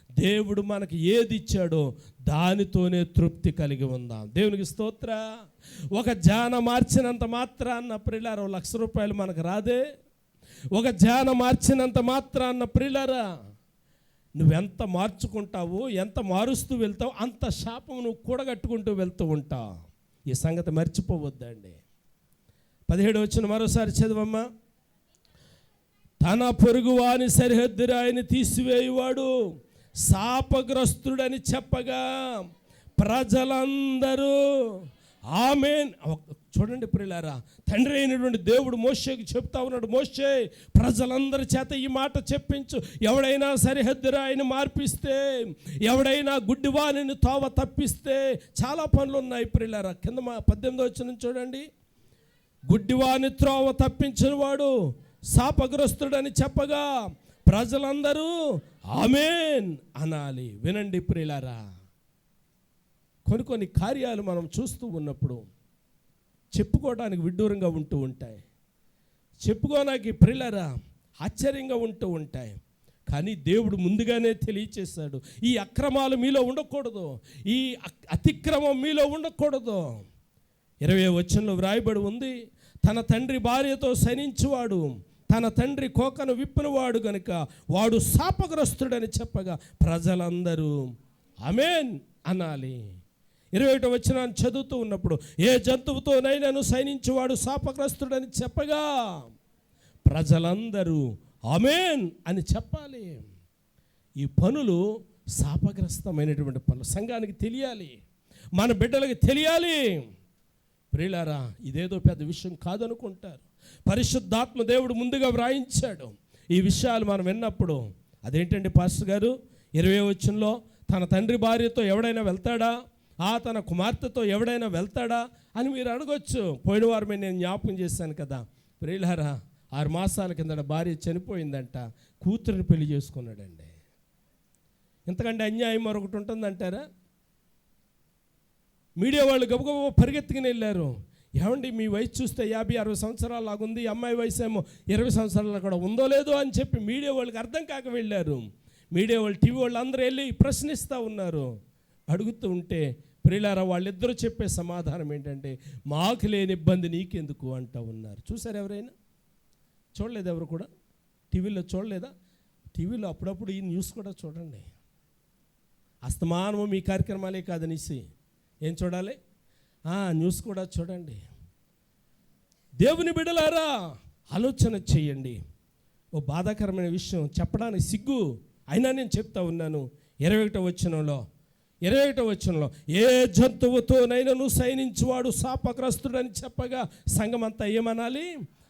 దేవుడు మనకి ఏది ఇచ్చాడో దానితోనే తృప్తి కలిగి ఉందాం. దేవునికి స్తోత్ర. ఒక జాన మార్చినంత మాత్రాన్న ప్రియులారా 1,00,000 రూపాయలు మనకు రాదే. ఒక జాన మార్చినంత మాత్రాన్న ప్రియులారా నువ్వెంత మార్చుకుంటావో, ఎంత మారుస్తూ వెళ్తావు, అంత శాపం నువ్వు కూడగట్టుకుంటూ వెళ్తూ ఉంటావు. ఈ సంగతి మర్చిపోవద్దండి. 17వ వచనం మరోసారి చదవమ్మా. తన పొరుగువాని సరిహద్దు రాయిని తీసివేయువాడు శాపగ్రస్తుడని చెప్పగా ప్రజలందరూ ఆమేన్. చూడండి ప్రియులారా, తండ్రి అయినటువంటి దేవుడు మోషేకి చెప్తా ఉన్నాడు, మోషే ప్రజలందరి చేత ఈ మాట చెప్పించు. ఎవడైనా సరిహద్దు రాయిని మార్పిస్తే, ఎవడైనా గుడ్డివాణిని తోవ తప్పిస్తే, చాలా పనులు ఉన్నాయి ప్రియులారా. కింద 18వ వచనం చూడండి. గుడ్డివాణి త్రోవ తప్పించిన వాడు శాపగ్రస్తుడని చెప్పగా ప్రజలందరూ ఆమేన్ అనాలి. వినండి ప్రియులారా, కొన్ని కార్యాలు మనం చూస్తూ ఉన్నప్పుడు చెప్పుకోవడానికి విడ్డూరంగా ఉంటూ ఉంటాయి, చెప్పుకోవడానికి ప్రియులారా ఆశ్చర్యంగా ఉంటూ ఉంటాయి. కానీ దేవుడు ముందుగానే తెలియచేశాడు, ఈ అక్రమాలు మీలో ఉండకూడదు, ఈ అతిక్రమం మీలో ఉండకూడదు. 20వ వచనంలో వ్రాయబడి ఉంది, తన తండ్రి భార్యతో శయనించువాడు తన తండ్రి కోకను విప్పినవాడు గనుక వాడు శాపగ్రస్తుడని చెప్పగా ప్రజలందరూ ఆమేన్ అనాలి. 21వ వచనాన్ని చదువుతూ ఉన్నప్పుడు, ఏ జంతువుతోనైనాను శయనించువాడు శాపగ్రస్తుడని చెప్పగా ప్రజలందరూ ఆమేన్ అని చెప్పాలి. ఈ పనులు శాపగ్రస్తమైనటువంటి పనులు సంఘానికి తెలియాలి, మన బిడ్డలకి తెలియాలి. ప్రియులారా, ఇదేదో పెద్ద విషయం కాదనుకుంటారు. పరిశుద్ధాత్మ దేవుడు ముందుగా వ్రాయించాడు. ఈ విషయాలు మనం విన్నప్పుడు అదేంటండి పాస్టర్ గారు 20వ వచనంలో తన తండ్రి భార్యతో ఎవడైనా వెళ్తాడా, తన కుమార్తెతో ఎవడైనా వెళ్తాడా అని మీరు అడగొచ్చు. పోయిన వారమే నేను జ్ఞాపకం చేశాను కదా. ప్రియులారా, 6 మాసాల కిందట భార్య చనిపోయిందంట, కూతురిని పెళ్లి చేసుకున్నాడండి. ఇంతకంటే అన్యాయం మరొకటి ఉంటుందంటారా? మీడియా వాళ్ళు గబగబ పరిగెత్తుకుని వెళ్ళారు. ఏమండి మీ వయసు చూస్తే 50-60 సంవత్సరాల లాగుంది, అమ్మాయి వయసు ఏమో 20 సంవత్సరాలు కూడా ఉందో లేదో అని చెప్పి మీడియా వాళ్ళకి అర్థం కాక వెళ్ళారు. మీడియా వాళ్ళు, టీవీ వాళ్ళు అందరూ వెళ్ళి ప్రశ్నిస్తూ ఉన్నారు. అడుగుతూ ఉంటే ప్రియులారా వాళ్ళిద్దరూ చెప్పే సమాధానం ఏంటంటే, మాకు లేని ఇబ్బంది నీకెందుకు అంటూ ఉన్నారు. చూసారు ఎవరైనా? చూడలేదు ఎవరు కూడా? టీవీలో చూడలేదా? టీవీలో అప్పుడప్పుడు ఈ న్యూస్ కూడా చూడండి. అస్తమానము మీ కార్యక్రమాలే కాదనేసి ఏం చూడాలి? న్యూస్ కూడా చూడండి. దేవుని బిడ్డలారా ఆలోచన చేయండి. ఓ బాధాకరమైన విషయం చెప్పడానికి సిగ్గు అయినా నేను చెప్తా ఉన్నాను. 21వ వచనంలో ఏ జంతువుతోనైనా శయనించువాడు శాపగ్రస్తుడని చెప్పగా సంఘమంతా ఏమనాలి?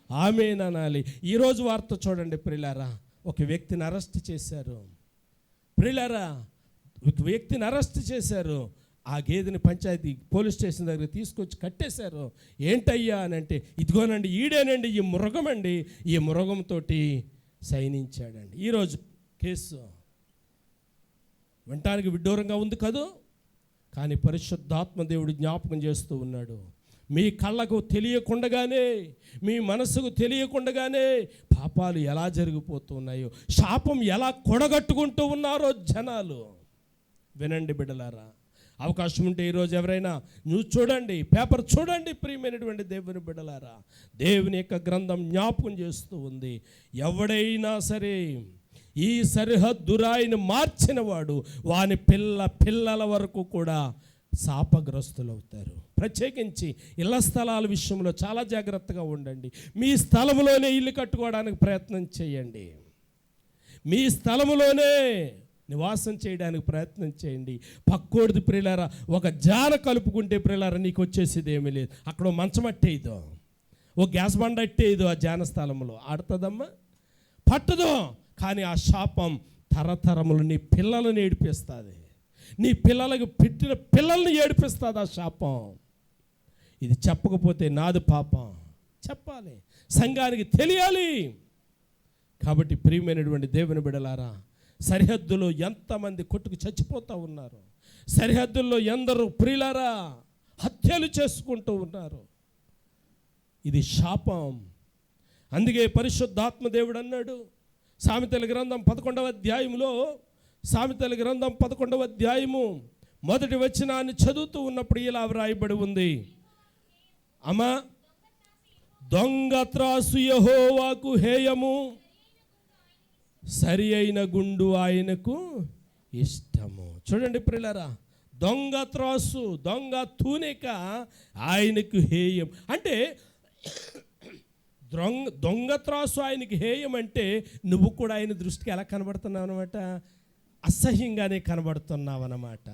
ఆమేన్ అనాలి. ఈరోజు వార్త చూడండి ప్రియులారా, ఒక వ్యక్తిని అరెస్ట్ చేశారు. ప్రియులారా, ఒక వ్యక్తిని అరెస్ట్ చేశారు. ఆ గేదెని పంచాయతీ పోలీస్ స్టేషన్ దగ్గర తీసుకొచ్చి కట్టేశారు. ఏంటయ్యా అని అంటే, ఇదిగోనండి ఈడేనండి ఈ మృగమండి, ఈ మృగంతో శయనించాడండి. ఈరోజు కేసు వినటానికి విడ్డూరంగా ఉంది కదూ, కానీ పరిశుద్ధాత్మ దేవుడు జ్ఞాపకం చేస్తూ ఉన్నాడు. మీ కళ్ళకు తెలియకుండగానే, మీ మనసుకు తెలియకుండగానే పాపాలు ఎలా జరిగిపోతున్నాయో, శాపం ఎలా కొడగట్టుకుంటూ ఉన్నారో జనాలు. వినండి బిడ్డలారా, అవకాశం ఉంటే ఈరోజు ఎవరైనా న్యూస్ చూడండి, పేపర్ చూడండి. ప్రియమైనటువంటి దేవుని బిడ్డలారా, దేవుని యొక్క గ్రంథం జ్ఞాపకం చేస్తూ ఉంది, ఎవడైనా సరే ఈ సరిహద్దు రాయిని మార్చినవాడు వాని పిల్లల వరకు కూడా శాపగ్రస్తులవుతారు. ప్రత్యేకించి ఇళ్ల స్థలాల విషయంలో చాలా జాగ్రత్తగా ఉండండి. మీ స్థలంలోనే ఇల్లు కట్టుకోవడానికి ప్రయత్నం చేయండి. మీ స్థలంలోనే నివాసం చేయడానికి ప్రయత్నం చేయండి. పక్కోడిది ప్రియులారా ఒక జాన కలుపుకుంటే ప్రియులారా నీకు వచ్చేసేది ఏమీ లేదు. అక్కడ మంచం అట్టేదో, ఓ గ్యాస్ బండ అట్టేదో ఆ జాన స్థలంలో ఆడుతుందమ్మా, పట్టదు. కానీ ఆ శాపం తరతరములు నీ పిల్లలను ఏడిపిస్తుంది, నీ పిల్లలకు పెట్టిన పిల్లల్ని ఏడిపిస్తుంది ఆ శాపం. ఇది చెప్పకపోతే నాది పాపం, చెప్పాలి, సంఘానికి తెలియాలి. కాబట్టి ప్రియమైనటువంటి దేవుని బిడ్డలారా, సరిహద్దులో ఎంతమంది కొట్టుకు చచ్చిపోతూ ఉన్నారు, సరిహద్దుల్లో ఎందరో ప్రియులారా హత్యలు చేసుకుంటూ ఉన్నారు. ఇది శాపం. అందుకే పరిశుద్ధాత్మ దేవుడు అన్నాడు సామెతల గ్రంథం 11వ అధ్యాయంలో, సామెతల గ్రంథం 11వ అధ్యాయము మొదటి వచనాన్ని చదువుతూ ఉన్నప్పుడు ఇలా వ్రాయబడి ఉంది, అమ్మా దొంగ త్రాసు యెహోవాకు హేయము, సరి అయిన గుండు ఆయనకు ఇష్టము. చూడండి ప్రియులారా, దొంగ త్రాసు, దొంగ తూనిక ఆయనకు హేయం. అంటే దొంగ త్రాసు ఆయనకి హేయం అంటే నువ్వు కూడా ఆయన దృష్టికి ఎలా కనబడుతున్నావు అనమాట, అసహ్యంగానే కనబడుతున్నావు అన్నమాట.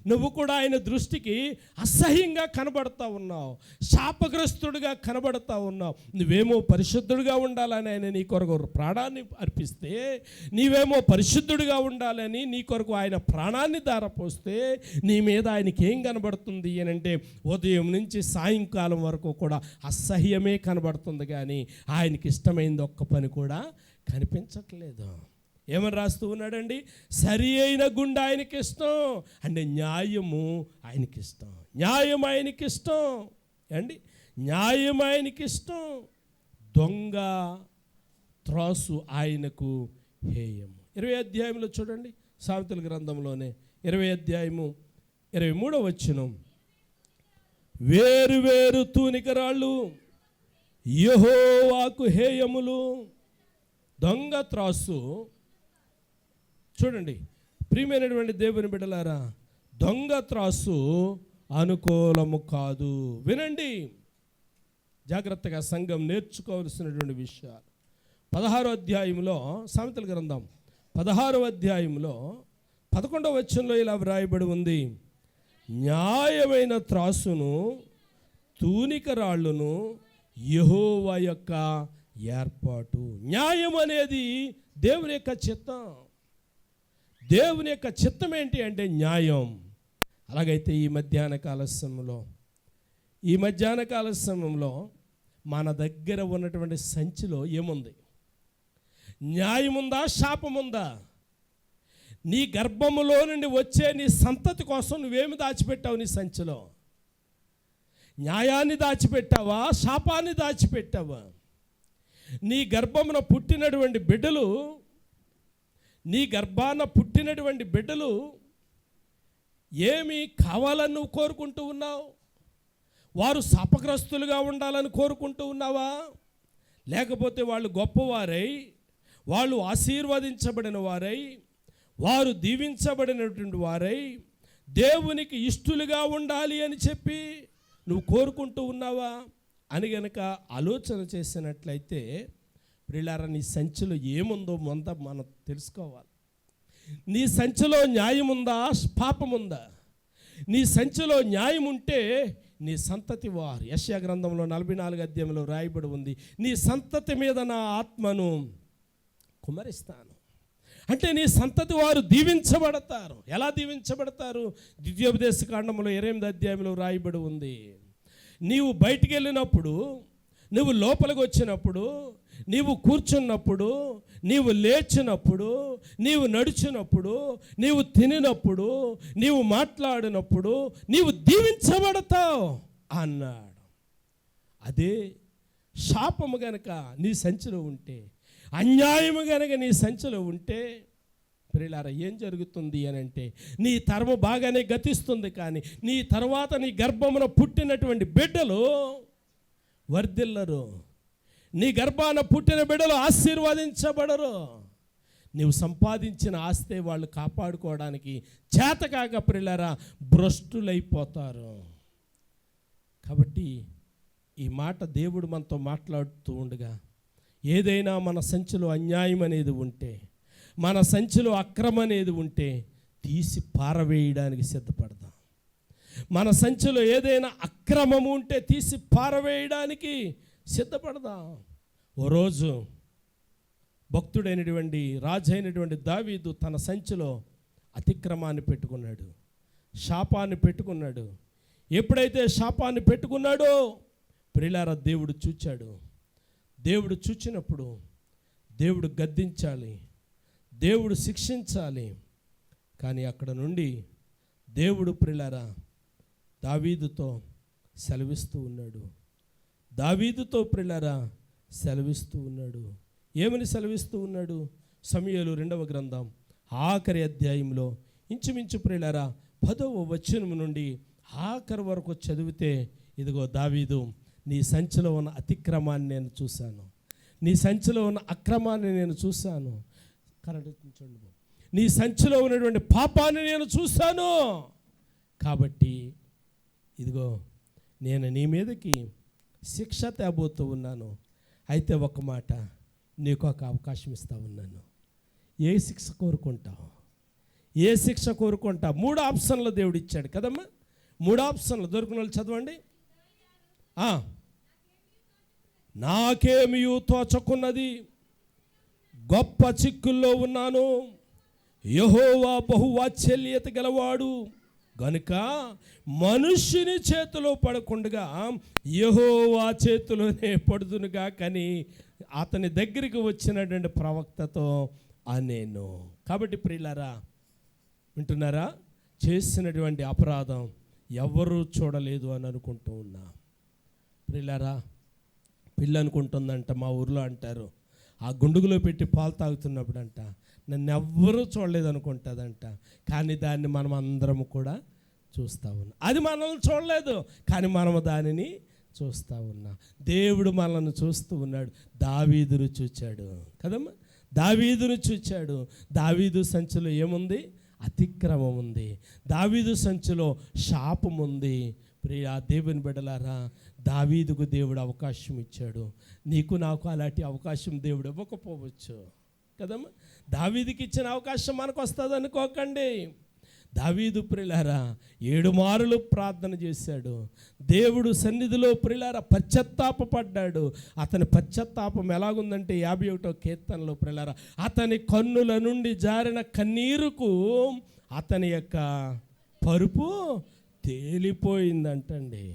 నువ్వు కూడా ఆయన దృష్టికి అసహ్యంగా కనబడుతూ ఉన్నావు, శాపగ్రస్తుడిగా కనబడుతూ ఉన్నావు. నువ్వేమో పరిశుద్ధుడిగా ఉండాలని ఆయన నీ కొరకు ప్రాణాన్ని అర్పిస్తే, నీవేమో పరిశుద్ధుడిగా ఉండాలని నీ కొరకు ఆయన ప్రాణాన్ని ధారపోస్తే నీ మీద ఆయనకి ఏం కనబడుతుంది అని అంటే ఉదయం నుంచి సాయంకాలం వరకు కూడా అసహ్యమే కనబడుతుంది, కానీ ఆయనకి ఇష్టమైంది ఒక్క పని కూడా కనిపించట్లేదు. ఏమని రాస్తూ ఉన్నాడండి, సరి అయిన గుండె ఆయనకి ఇష్టం అంటే న్యాయము ఆయనకి ఇష్టం, న్యాయం ఆయనకి ఇష్టం అండి, న్యాయం ఆయనకి ఇష్టం. దొంగ త్రాసు ఆయనకు హేయము. 20వ అధ్యాయంలో చూడండి, సామెతల గ్రంథంలోనే 20వ అధ్యాయము 23వ వచనం, వేరు వేరు తూనికరాళ్ళు యెహోవాకు హేయములు. దొంగ త్రాసు చూడండి ప్రియమైనటువంటి దేవుని బిడ్డలారా, దొంగ త్రాసు అనుకూలము కాదు. వినండి జాగ్రత్తగా, సంఘం నేర్చుకోవాల్సినటువంటి విషయాలు. 16వ అధ్యాయంలో, సామెతల గ్రంథం 16వ అధ్యాయంలో 11వ వచనంలో ఇలా వ్రాయబడి ఉంది, న్యాయమైన త్రాసును తూనిక రాళ్ళును యెహోవా యొక్క ఏర్పాటు. న్యాయం అనేది దేవుని యొక్క చిత్తం. దేవుని యొక్క చిత్తం ఏంటి అంటే న్యాయం. అలాగైతే ఈ మధ్యాహ్న కాల సమయంలో మన దగ్గర ఉన్నటువంటి సంచిలో ఏముంది? న్యాయం ఉందా, శాపం ఉందా? నీ గర్భములో నుండి వచ్చే నీ సంతతి కోసం నువ్వేమి దాచిపెట్టావు నీ సంచిలో? న్యాయాన్ని దాచిపెట్టావా, శాపాన్ని దాచిపెట్టావా? నీ గర్భమున పుట్టినటువంటి బిడ్డలు, నీ గర్భాన పుట్టినటువంటి బిడ్డలు ఏమి కావాలని నువ్వు కోరుకుంటూ ఉన్నావు? వారు శాపగ్రస్తులుగా ఉండాలని కోరుకుంటూ ఉన్నావా? లేకపోతే వాళ్ళు గొప్పవారై, వాళ్ళు ఆశీర్వదించబడిన వారై, వారు దీవించబడినటువంటి వారై దేవునికి ఇష్టలుగా ఉండాలి అని చెప్పి నువ్వు కోరుకుంటూ ఉన్నావా అని గనక ఆలోచన చేసినట్లయితే ప్రియులారా, నీ సంచిలో ఏముందో మనం తెలుసుకోవాలి. నీ సంచిలో న్యాయం ఉందా, పాపం ఉందా? నీ సంచిలో న్యాయం ఉంటే నీ సంతతి వారు, యెషయా గ్రంథంలో 44వ అధ్యాయంలో రాయబడి ఉంది, నీ సంతతి మీద నా ఆత్మను కుమ్మరిస్తాను. అంటే నీ సంతతి వారు దీవించబడతారు. ఎలా దీవించబడతారు? ద్వితీయోపదేశ కాండంలో 28వ అధ్యాయంలో రాయబడి ఉంది, నీవు బయటికి వెళ్ళినప్పుడు, నువ్వు లోపలికి వచ్చినప్పుడు, నీవు కూర్చున్నప్పుడు, నీవు లేచినప్పుడు, నీవు నడిచినప్పుడు, నీవు తినినప్పుడు, నీవు మాట్లాడినప్పుడు నీవు దీవించబడతావు అన్నాడు. అదే శాపము గనక నీ సంచిలో ఉంటే, అన్యాయము గనక నీ సంచిలో ఉంటే ప్రియులారా ఏం జరుగుతుంది అని అంటే, నీ తరము బాగానే గతిస్తుంది, కానీ నీ తర్వాత నీ గర్భమున పుట్టినటువంటి బిడ్డలు వర్ధిల్లరు. నీ గర్భాన పుట్టిన బిడ్డలు ఆశీర్వదించబడరు. నీవు సంపాదించిన ఆస్తే వాళ్ళు కాపాడుకోవడానికి చేతకాక ప్రియులారా భ్రష్టులైపోతారు. కాబట్టి ఈ మాట దేవుడు మనతో మాట్లాడుతూ ఉండగా, ఏదైనా మన సంచిలో అన్యాయం అనేది ఉంటే, మన సంచిలో అక్రమం అనేది ఉంటే తీసి పారవేయడానికి సిద్ధపడదాం. మన సంచిలో ఏదైనా అక్రమము ఉంటే తీసి పారవేయడానికి సిద్ధపడదాం. ఓ రోజు భక్తుడైనటువంటి రాజు అయినటువంటి దావీదు తన సంచిలో అతిక్రమాన్ని పెట్టుకున్నాడు, శాపాన్ని పెట్టుకున్నాడు. ఎప్పుడైతే శాపాన్ని పెట్టుకున్నాడో ప్రియులారా దేవుడు చూచాడు. దేవుడు చూచినప్పుడు దేవుడు గద్దించాలి, దేవుడు శిక్షించాలి. కానీ అక్కడ నుండి దేవుడు ప్రియులారా దావీదుతో సెలవిస్తూ ఉన్నాడు. దావీదుతో ప్రియులారా సెలవిస్తూ ఉన్నాడు. ఏమని సెలవిస్తూ ఉన్నాడు? సమూయేలు 2వ గ్రంథం ఆఖరి అధ్యాయంలో ఇంచుమించు ప్రియులారా 10వ వచనం నుండి ఆఖరి వరకు చదివితే, ఇదిగో దావీదు, నీ సంచిలో ఉన్న అతిక్రమాన్ని నేను చూశాను, నీ సంచిలో ఉన్న అక్రమాన్ని నేను చూశాను, నీ సంచిలో ఉన్నటువంటి పాపాన్ని నేను చూశాను. కాబట్టి ఇదిగో నేను నీ మీదకి శిక్ష తేబోతూ ఉన్నాను. అయితే ఒక మాట, నీకు ఒక అవకాశం ఇస్తా ఉన్నాను. ఏ శిక్ష కోరుకుంటావు? ఏ శిక్ష కోరుకుంటా? 3 ఆప్షన్లు దేవుడు ఇచ్చాడు కదమ్మా. 3 ఆప్షన్లు దొరికిన వాళ్ళు చదవండి. నాకేమీ తోచకున్నది, గొప్ప చిక్కుల్లో ఉన్నాను, యెహోవా బహువాత్సల్యత గలవాడు గనుక మనుష్యుని చేతిలో పడకుండా యెహోవా చేతిలోనే పడుదునుగా. కానీ అతని దగ్గరికి వచ్చినటువంటి ప్రవక్తతో అనేను. కాబట్టి ప్రియులారా వింటున్నారా, చేసినటువంటి అపరాధం ఎవరూ చూడలేదు అని అనుకుంటూ ఉన్నా. ప్రియులారా, పిల్ల అనుకుంటుందంట, మా ఊర్లో అంటారు, ఆ గుండుగులో పెట్టి పాలు తాగుతున్నప్పుడు అంట నన్ను ఎవ్వరూ చూడలేదు అనుకుంటుందంట. కానీ దాన్ని మనం అందరం కూడా చూస్తూ ఉన్నాం. అది మనల్ని చూడలేదు, కానీ మనము దానిని చూస్తూ ఉన్నాం. దేవుడు మనల్ని చూస్తూ ఉన్నాడు. దావీదును చూచాడు కదమ్మా, దావీదును చూచాడు. దావీదు సంచిలో ఏముంది? అతిక్రమం ఉంది. దావీదు సంచిలో శాపం ఉంది. ప్రియ దేవుని బిడ్డలారా, దావీదుకు దేవుడు అవకాశం ఇచ్చాడు. నీకు నాకు అలాంటి అవకాశం దేవుడు ఇవ్వకపోవచ్చు కదమ్మా. దావీదుకి ఇచ్చిన అవకాశం మనకు వస్తుంది అనుకోకండి. దావీదు ప్రియులారా 7 మారులు ప్రార్థన చేశాడు. దేవుడు సన్నిధిలో ప్రియులారా పశ్చాత్తాపడ్డాడు. అతని పశ్చాత్తాపం ఎలాగుందంటే 51వ కీర్తనలో ప్రియులారా, అతని కన్నుల నుండి జారిన కన్నీరుకు అతని యొక్క పరుపు తేలిపోయిందంటండి.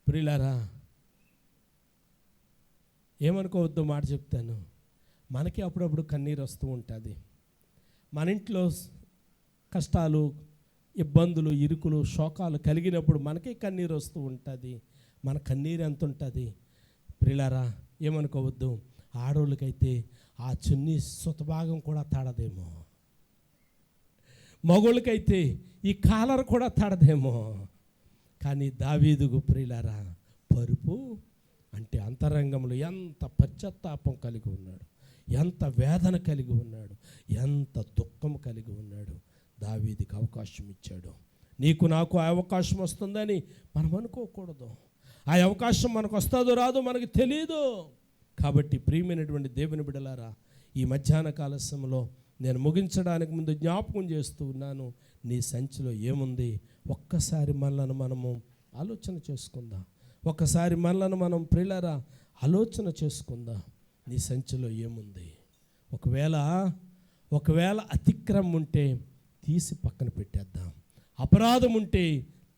ప్రియులారా ఏమనుకోవద్దు, మాట చెప్తాను. మనకి అప్పుడప్పుడు కన్నీరు వస్తూ ఉంటుంది. మన ఇంట్లో కష్టాలు, ఇబ్బందులు, ఇరుకులు, శోకాలు కలిగినప్పుడు మనకే కన్నీరు వస్తూ ఉంటుంది. మన కన్నీరు ఎంత ఉంటుంది ప్రియులారా, ఏమనుకోవద్దు. ఆడవాళ్ళకైతే ఆ చున్నీ సుతభాగం కూడా తాడదేమో, మగోళ్ళకైతే ఈ కాలర్ కూడా తాడదేమో. కానీ దావీదుకు ప్రియులారా పరుపు అంటే అంతరంగంలో ఎంత పశ్చాత్తాపం కలిగి ఉన్నాడు, ఎంత వేదన కలిగి ఉన్నాడు, ఎంత దుఃఖం కలిగి ఉన్నాడు. దావీదుకి అవకాశం ఇచ్చాడు. నీకు నాకు ఆ అవకాశం వస్తుందని మనం అనుకోకూడదు. ఆ అవకాశం మనకు వస్తుందో రాదో మనకు తెలియదు. కాబట్టి ప్రియమైనటువంటి దేవుని బిడ్డలారా, ఈ మధ్యాహ్న కాల సమయంలో నేను ముగించడానికి ముందు జ్ఞాపకం చేస్తూ ఉన్నాను, నీ సంచిలో ఏముంది? ఒక్కసారి మనలను మనము ఆలోచన చేసుకుందాం. ఒక్కసారి మనలను మనం ప్రియులారా ఆలోచన చేసుకుందాం. నీ సంచిలో ఏముంది? ఒకవేళ అతిక్రమం ఉంటే తీసి పక్కన పెట్టేద్దాం. అపరాధం ఉంటే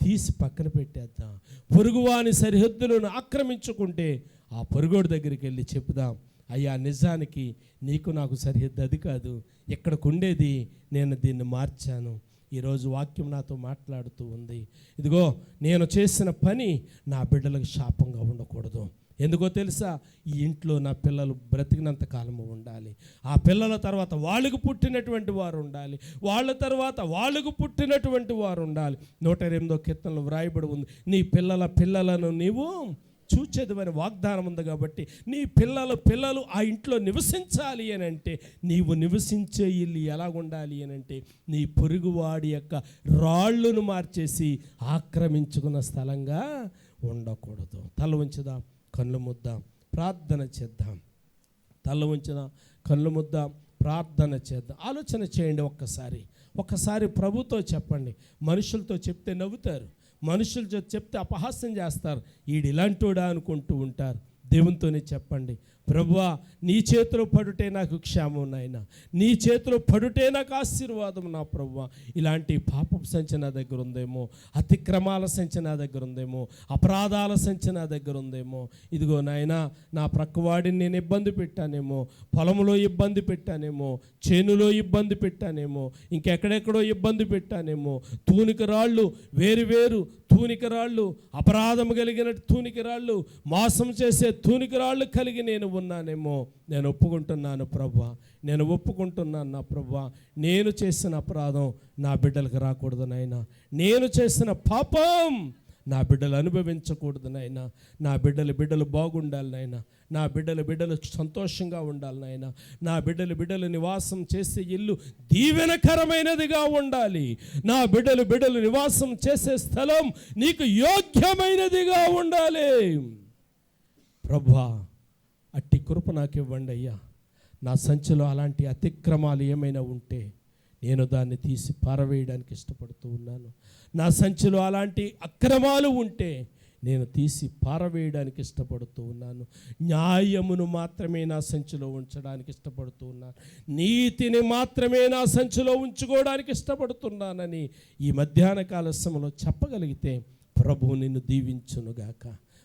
తీసి పక్కన పెట్టేద్దాం. పొరుగువాని సరిహద్దులను ఆక్రమించుకుంటే ఆ పొరుగోడి దగ్గరికి వెళ్ళి చెప్పుదాం, అయ్యా నిజానికి నీకు నాకు సరిహద్దు అది కాదు, ఇక్కడికి ఉండేది నేను దీన్ని మార్చాను. ఈరోజు వాక్యం నాతో మాట్లాడుతూ ఉంది. ఇదిగో నేను చేసిన పని నా బిడ్డలకు శాపంగా ఉండకూడదు. ఎందుకో తెలుసా? ఈ ఇంట్లో నా పిల్లలు బ్రతికినంత కాలము ఉండాలి. ఆ పిల్లల తర్వాత వాళ్ళకు పుట్టినటువంటి వారు ఉండాలి. వాళ్ళ తర్వాత వాళ్ళకు పుట్టినటువంటి వారు ఉండాలి. 108వ కీర్తనలో వ్రాయబడి ఉంది, నీ పిల్లల పిల్లలను నీవు చూచేదమని వాగ్దానం ఉంది. కాబట్టి నీ పిల్లలు ఆ ఇంట్లో నివసించాలి అని అంటే నీవు నివసించే ఇల్లు ఎలాగుండాలి అని అంటే నీ పొరుగువాడి యొక్క రాళ్ళను మార్చేసి ఆక్రమించుకున్న స్థలంగా ఉండకూడదు. తల ఉంచుదాం, కళ్ళు ముద్దాం, ప్రార్థన చేద్దాం. తల ఉంచుదాం, కళ్ళు ముద్దాం, ప్రార్థన చేద్దాం. ఆలోచన చేయండి. ఒక్కసారి ప్రభుతో చెప్పండి. మనుషులతో చెప్తే నవ్వుతారు, మనుషులతో చెప్తే అపహాస్యం చేస్తారు, ఈడు ఇలాంటోడా అనుకుంటూ ఉంటారు. దేవునితోనే చెప్పండి, ప్రభువా నీ చేతిలో పడుటే నాకు క్షేమం నాయన, నీ చేతిలో పడుటే నాకు ఆశీర్వాదం నా ప్రభువా. ఇలాంటి పాపపు సంచి నా దగ్గర ఉందేమో, అతిక్రమాల సంచి నా దగ్గర ఉందేమో, అపరాధాల సంచి నా దగ్గర ఉందేమో. ఇదిగో నాయన, నా ప్రక్కవాడిని నేను ఇబ్బంది పెట్టానేమో, పొలంలో ఇబ్బంది పెట్టానేమో, చేనులో ఇబ్బంది పెట్టానేమో, ఇంకెక్కడెక్కడో ఇబ్బంది పెట్టానేమో. తూనికరాళ్ళు, వేరు తూనికరాళ్ళు, అపరాధం కలిగిన తూనికరాళ్ళు, మోసం చేసే తూనికరాళ్ళు కలిగి నేను ఉన్నానేమో. నేను ఒప్పుకుంటున్నాను ప్రభువా, నేను ఒప్పుకుంటున్నాను నా ప్రభువా. నేను చేసిన అపరాధం నా బిడ్డలకు రాకూడదు నాయన, నేను చేసిన పాపం నా బిడ్డలు అనుభవించకూడదు నాయన. నా బిడ్డలు బాగుండాలి నాయన, నా బిడ్డలు సంతోషంగా ఉండాలి నాయన. నా బిడ్డలు నివాసం చేసే ఇల్లు దీవెనకరమైనదిగా ఉండాలి. నా బిడ్డలు నివాసం చేసే స్థలం నీకు యోగ్యమైనదిగా ఉండాలి. ప్రభువా అట్టి కృప నాకు ఇవ్వండి అయ్యా. నా సంచిలో అలాంటి అతిక్రమాలు ఏమైనా ఉంటే నేను దాన్ని తీసి పారవేయడానికి ఇష్టపడుతూ ఉన్నాను. నా సంచిలో అలాంటి అక్రమాలు ఉంటే నేను తీసి పారవేయడానికి ఇష్టపడుతూ ఉన్నాను. న్యాయమును మాత్రమే నా సంచిలో ఉంచడానికి ఇష్టపడుతూ ఉన్నాను. నీతిని మాత్రమే నా సంచిలో ఉంచుకోవడానికి ఇష్టపడుతున్నానని ఈ మధ్యాహ్న కాల సమయంలో చెప్పగలిగితే ప్రభువు నిన్ను దీవించునుగాక,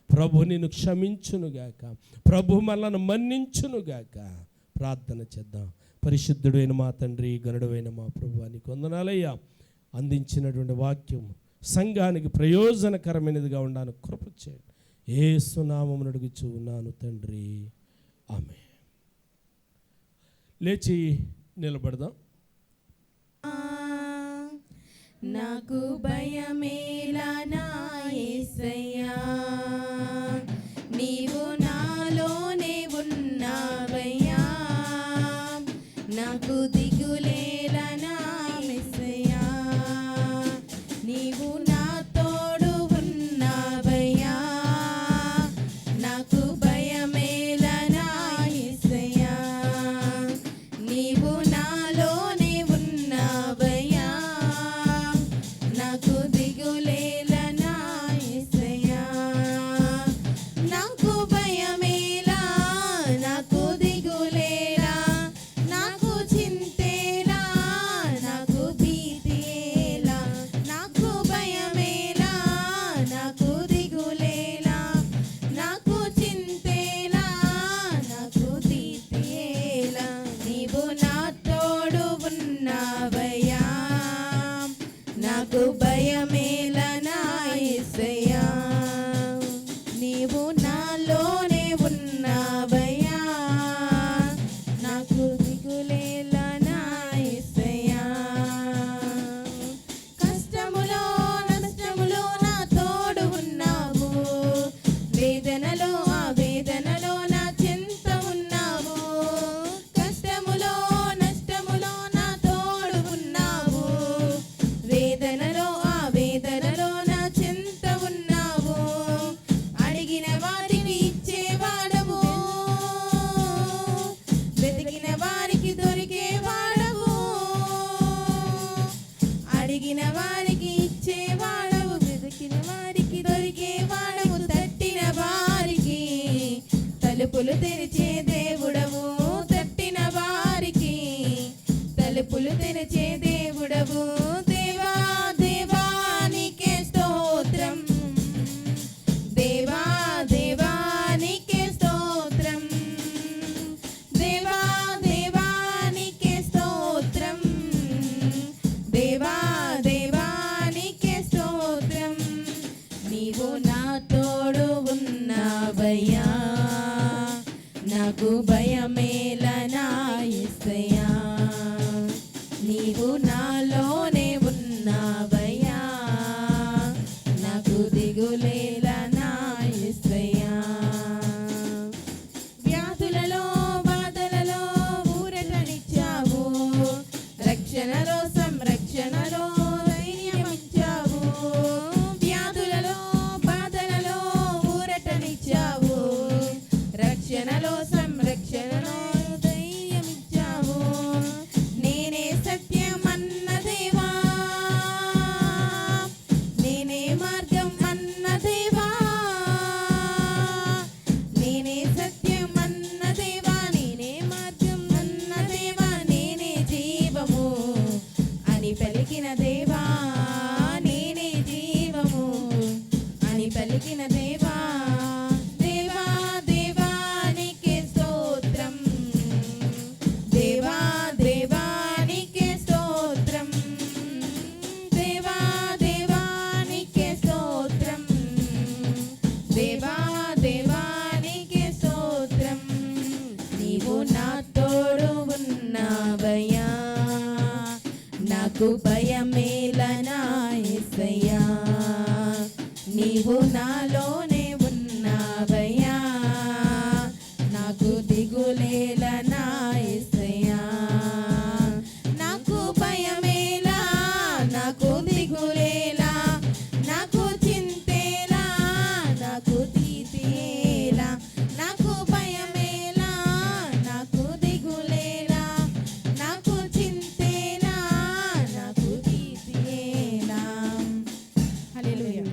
ప్రభు నిన్ను క్షమించునుగాక, ప్రభు మనల్ని మన్నించునుగాక. ప్రార్థన చేద్దాం. పరిశుద్ధుడైన మా తండ్రి, గనుడైన మా ప్రభువా, నీకు వందనాలయ్యా. అందించినటువంటి వాక్యం సంఘానికి ప్రయోజనకరమైనదిగా ఉండాలని కృప చేయండి. యేసు నామమున అడుగుచూ ఉన్నాను తండ్రి, ఆమేన్. లేచి నిలబడదాం. నాకు భయమేలా నా యేసయ్యా, నీవు నాలోనే ఉన్నావయ్యా. నాకు దిగులేలా నా యేసయ్యా, నీవు నా తోడు ఉన్నావయ్యా. నాకు భయమేలా నా యేసయ్యా, నీవు నాలోనే ఉన్నావయ్యా. నాకు దిగులేలా నా యేసయ్యా, నాకు భయమేలా, నాకు దిగులేలా, నాకు చింతేలా, నాకు భీతియేలా. నాకు భయమేలా, నాకు దిగులేలా, నాకు చింతేలా, నాకు భీతియేలా. నీవు నా తోడు ఉన్నావయ్యా, నాకు భయమేలా నా యేసయ్యా. నీవు నాలోనే ఉన్నావయ్యా, నాకు దిగులేలా నా యేసయ్యా. కష్టములో నష్టములో నా తోడు ఉన్నావు, వేదనలో ఆ వేదనలో నా చింత ఉన్నావు. కష్టములో నష్టములో నా తోడు ఉన్నావు, వేదనలో ఆ వేదనలో నా చింత ఉన్నావు. అడిగిన వారికి ఇచ్చేవాడవు, వెతికిన వారికి దొరికేవాడవు. అడిగిన వారికి ఇచ్చేవాడవు, వెతికిన వారికి దొరికేవాడవు. తట్టిన వారికి తలుపులు తెరిచే దేవుడవు, తట్టిన వారికి తలుపులు తెరిచే దేవుడవు. దేవా దేవా నీకే స్తోత్రం, దేవా దేవా నీకే స్తోత్రం, దేవా దేవా నీకే స్తోత్రం, దేవా దేవా నీకే స్తోత్రం. నీవు నా తోడు ఉన్నావయ్యా, నాకు భయమేలా నా యేసయ్యా. నీవు నాలోనే ఉన్నావయ్యా, నాకు దిగులేలా నా యేసయ్యా. పలికిన దేవా దేవా దేవానికే స్తోత్రం, దేవా దేవానికే స్తోత్రం, దేవా దేవానికే స్తోత్రం, దేవా దేవానికే స్తోత్రం. నీవు నా తోడు ఉన్నావయ్యా, నాకు భయమేలనా యేసయ్యా, నీవు నాలోనే ఉన్నావయ్యా, నాకు దిగులేలనా యేసయ్యా, నాకు భయమేలా, నాకు దిగులేలా, నాకు చింతేలా, నాకు తీతేలా, నాకు భయమేలా, నాకు దిగులేలా, నాకు చింతేలా, నాకు తీతేలా. హల్లెలూయా.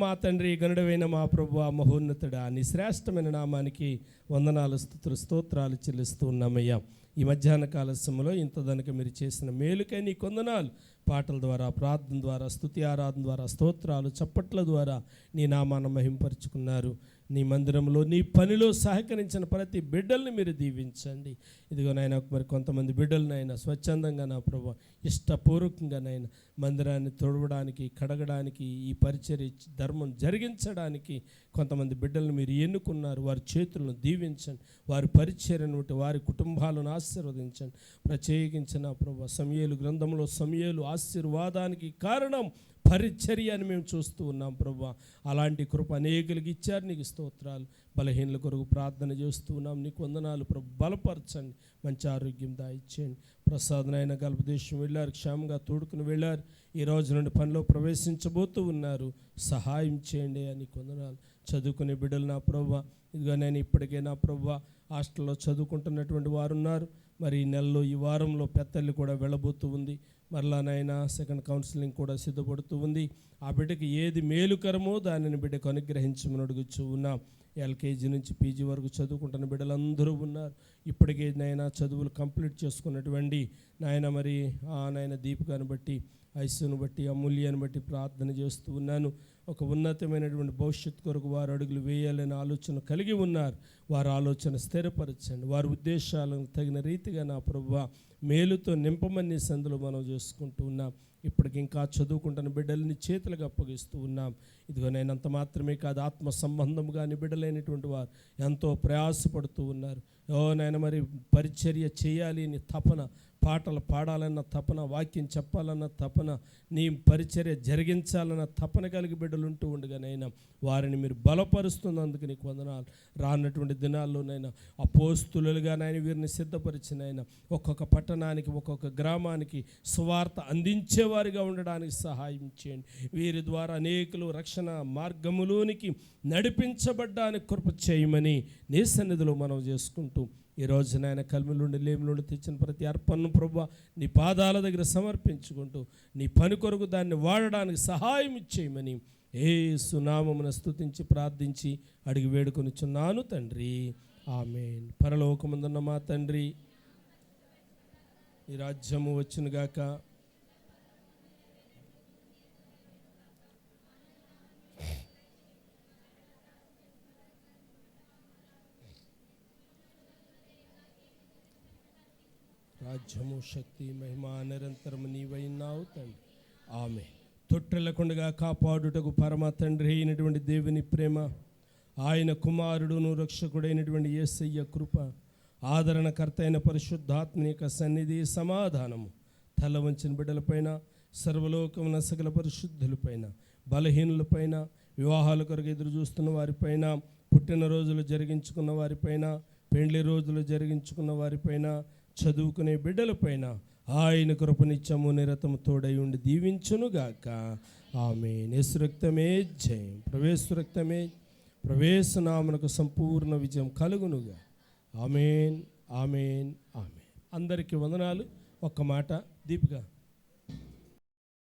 మా తండ్రి, గనుడవైన మా ప్రభువా, మహోన్నతుడా, నీ శ్రేష్టమైన నామానికి వందనాలు, స్తుతులు, స్తోత్రాలు చెల్లిస్తూ ఉన్నామయ్యా. ఈ మధ్యాహ్న కాల సమయంలో ఇంత దనక మీరు చేసిన మేలుకై నీ కొందనాలు. పాటల ద్వారా, ప్రార్థన ద్వారా, స్తుతి ఆరాధన ద్వారా, స్తోత్రాలు, చప్పట్ల ద్వారా నీ నామాన్ని మహింపరుచుకున్నారు. నీ మందిరంలో, నీ పనిలో సహకరించిన ప్రతి బిడ్డల్ని మీరు దీవించండి. ఇదిగో నాయన, మరి కొంతమంది బిడ్డలనైనా స్వచ్ఛందంగా నా ప్రభు ఇష్టపూర్వకంగా నాయన మందిరాన్ని తొడవడానికి, కడగడానికి, ఈ పరిచర్య ధర్మం జరిగించడానికి కొంతమంది బిడ్డలను మీరు ఎన్నుకున్నారు. వారి చేతులను దీవించండి, వారి పరిచర్యను బట్టి వారి కుటుంబాలను ఆశీర్వదించండి. ప్రత్యేకించిన ప్రభు సమూయేలు గ్రంథంలో సమూయేలు ఆశీర్వాదానికి కారణం పరిచర్య అని మేము చూస్తూ ఉన్నాం ప్రభా. అలాంటి కృప అనేకులకి ఇచ్చారు, నీకు స్తోత్రాలు. బలహీనల కొరకు ప్రార్థన చేస్తూ ఉన్నాం, నీకు వందనాలు ప్రభు. బలపరచండి, మంచి ఆరోగ్యం దాయిచ్చేయండి. ప్రసాదనైన గల్పదేశం వెళ్ళారు, క్షేమంగా తోడుకుని వెళ్ళారు. ఈ రోజు నుండి పనిలో ప్రవేశించబోతూ ఉన్నారు, సహాయం చేయండి అని వందనాలు. చదువుకునే బిడ్డలు నా ప్రభు, ఇదిగో నేను ఇప్పటికే నా ప్రభు హాస్టల్లో చదువుకుంటున్నటువంటి వారు ఉన్నారు. మరి ఈ నెలలో, ఈ వారంలో పెద్దల్ని కూడా వెళ్ళబోతూ ఉంది. మరలా నాయన సెకండ్ కౌన్సిలింగ్ కూడా సిద్ధపడుతూ ఉంది. ఆ బిడ్డకి ఏది మేలుకరమో దానిని బిడ్డకు అనుగ్రహించమని అడుగుచూ ఉన్నాం. ఎల్కేజీ నుంచి పీజీ వరకు చదువుకుంటున్న బిడ్డలందరూ ఉన్నారు. ఇప్పటికే నాయన చదువులు కంప్లీట్ చేసుకున్నటువంటి నాయన మరి నాయన దీపికను బట్టి, ఐసును బట్టి, అమూల్యాన్ని బట్టి ప్రార్థన చేస్తూ ఉన్నాను. ఒక ఉన్నతమైనటువంటి భవిష్యత్తు కొరకు వారు అడుగులు వేయాలనే ఆలోచన కలిగి ఉన్నారు. వారి ఆలోచన స్థిరపరచండి, వారి ఉద్దేశాలను తగిన రీతిగా నా ప్రభువా మేలుతో నింపమని సందులో మనం చేసుకుంటూ ఉన్నాం. ఇప్పటికి ఇంకా చదువుకుంటున్న బిడ్డల్ని చేతులకు అప్పగిస్తూ ఉన్నాం. ఇదిగో నేను అంత మాత్రమే కాదు, ఆత్మ సంబంధంగా బిడ్డలైనటువంటి వారు ఎంతో ప్రయాసపడుతూ ఉన్నారు. నాయన మరి పరిచర్య చేయాలి అని తపన, పాటలు పాడాలన్న తపన, వాక్యం చెప్పాలన్న తపన, నీ పరిచర్య జరిగించాలన్న తపన కలిగి బిడ్డలు ఉంటూ ఉండగానైనా వారిని మీరు బలపరుస్తున్నందుకు నీకు వందనాలు. రానటువంటి దినాల్లోనైనా అపోస్తులుగా నాయన వీరిని సిద్ధపరిచినైనా ఒక్కొక్క పట్టణానికి, ఒక్కొక్క గ్రామానికి సువార్త అందించేవారిగా ఉండడానికి సహాయం చేయండి. వీరి ద్వారా అనేకులు రక్షణ మార్గములోనికి నడిపించబడ్డానికి కృప చేయమని నీ సన్నిధిలో మనం చేసుకుంటూ ఈరోజు నాయన కల్మిల నుండి, లేమిల నుండి తెచ్చిన ప్రతి అర్పణను ప్రభువా నీ పాదాల దగ్గర సమర్పించుకుంటూ నీ పని కొరకు దాన్ని వాడడానికి సహాయం ఇచ్చేయమని యేసు నామమున స్తుతించి ప్రార్థించి అడిగి వేడుకొనిచున్నాను తండ్రి, ఆమేన్. పరలోకమందున్న మా తండ్రి, నీ రాజ్యము వచ్చునుగాక, రాజ్యము, శక్తి, మహిమ నిరంతరము నీవైనావు తండ్రి, ఆమేన్. తొట్టెలకుండగా కాపాడుటకు పరమ తండ్రి అయినటువంటి దేవుని ప్రేమ, ఆయన కుమారుడును రక్షకుడైనటువంటి యేసయ్య కృప, ఆదరణకర్త అయిన పరిశుద్ధాత్మ యొక్క సన్నిధి, సమాధానము తల వంచిన బిడ్డలపైన, సర్వలోకమున సకల పరిశుద్ధులపైన, బలహీనులపైన, వివాహాల కొరకు ఎదురు చూస్తున్న వారిపైన, పుట్టినరోజులు జరిగించుకున్న వారిపైన, పెండ్లి రోజులు జరిగించుకున్న వారిపైన, చదువుకునే బిడ్డలపైన ఆయన కృపనిత్యము నిరతము తోడై ఉండి దీవించునుగాక, ఆమేన్. యేసు రక్తమే జయం, ప్రవేశ రక్తమే, ప్రవేశనామనకు సంపూర్ణ విజయం కలుగునుగా, ఆమేన్, ఆమేన్, ఆమేన్. అందరికీ వందనాలు. ఒక్క మాట దీపిక.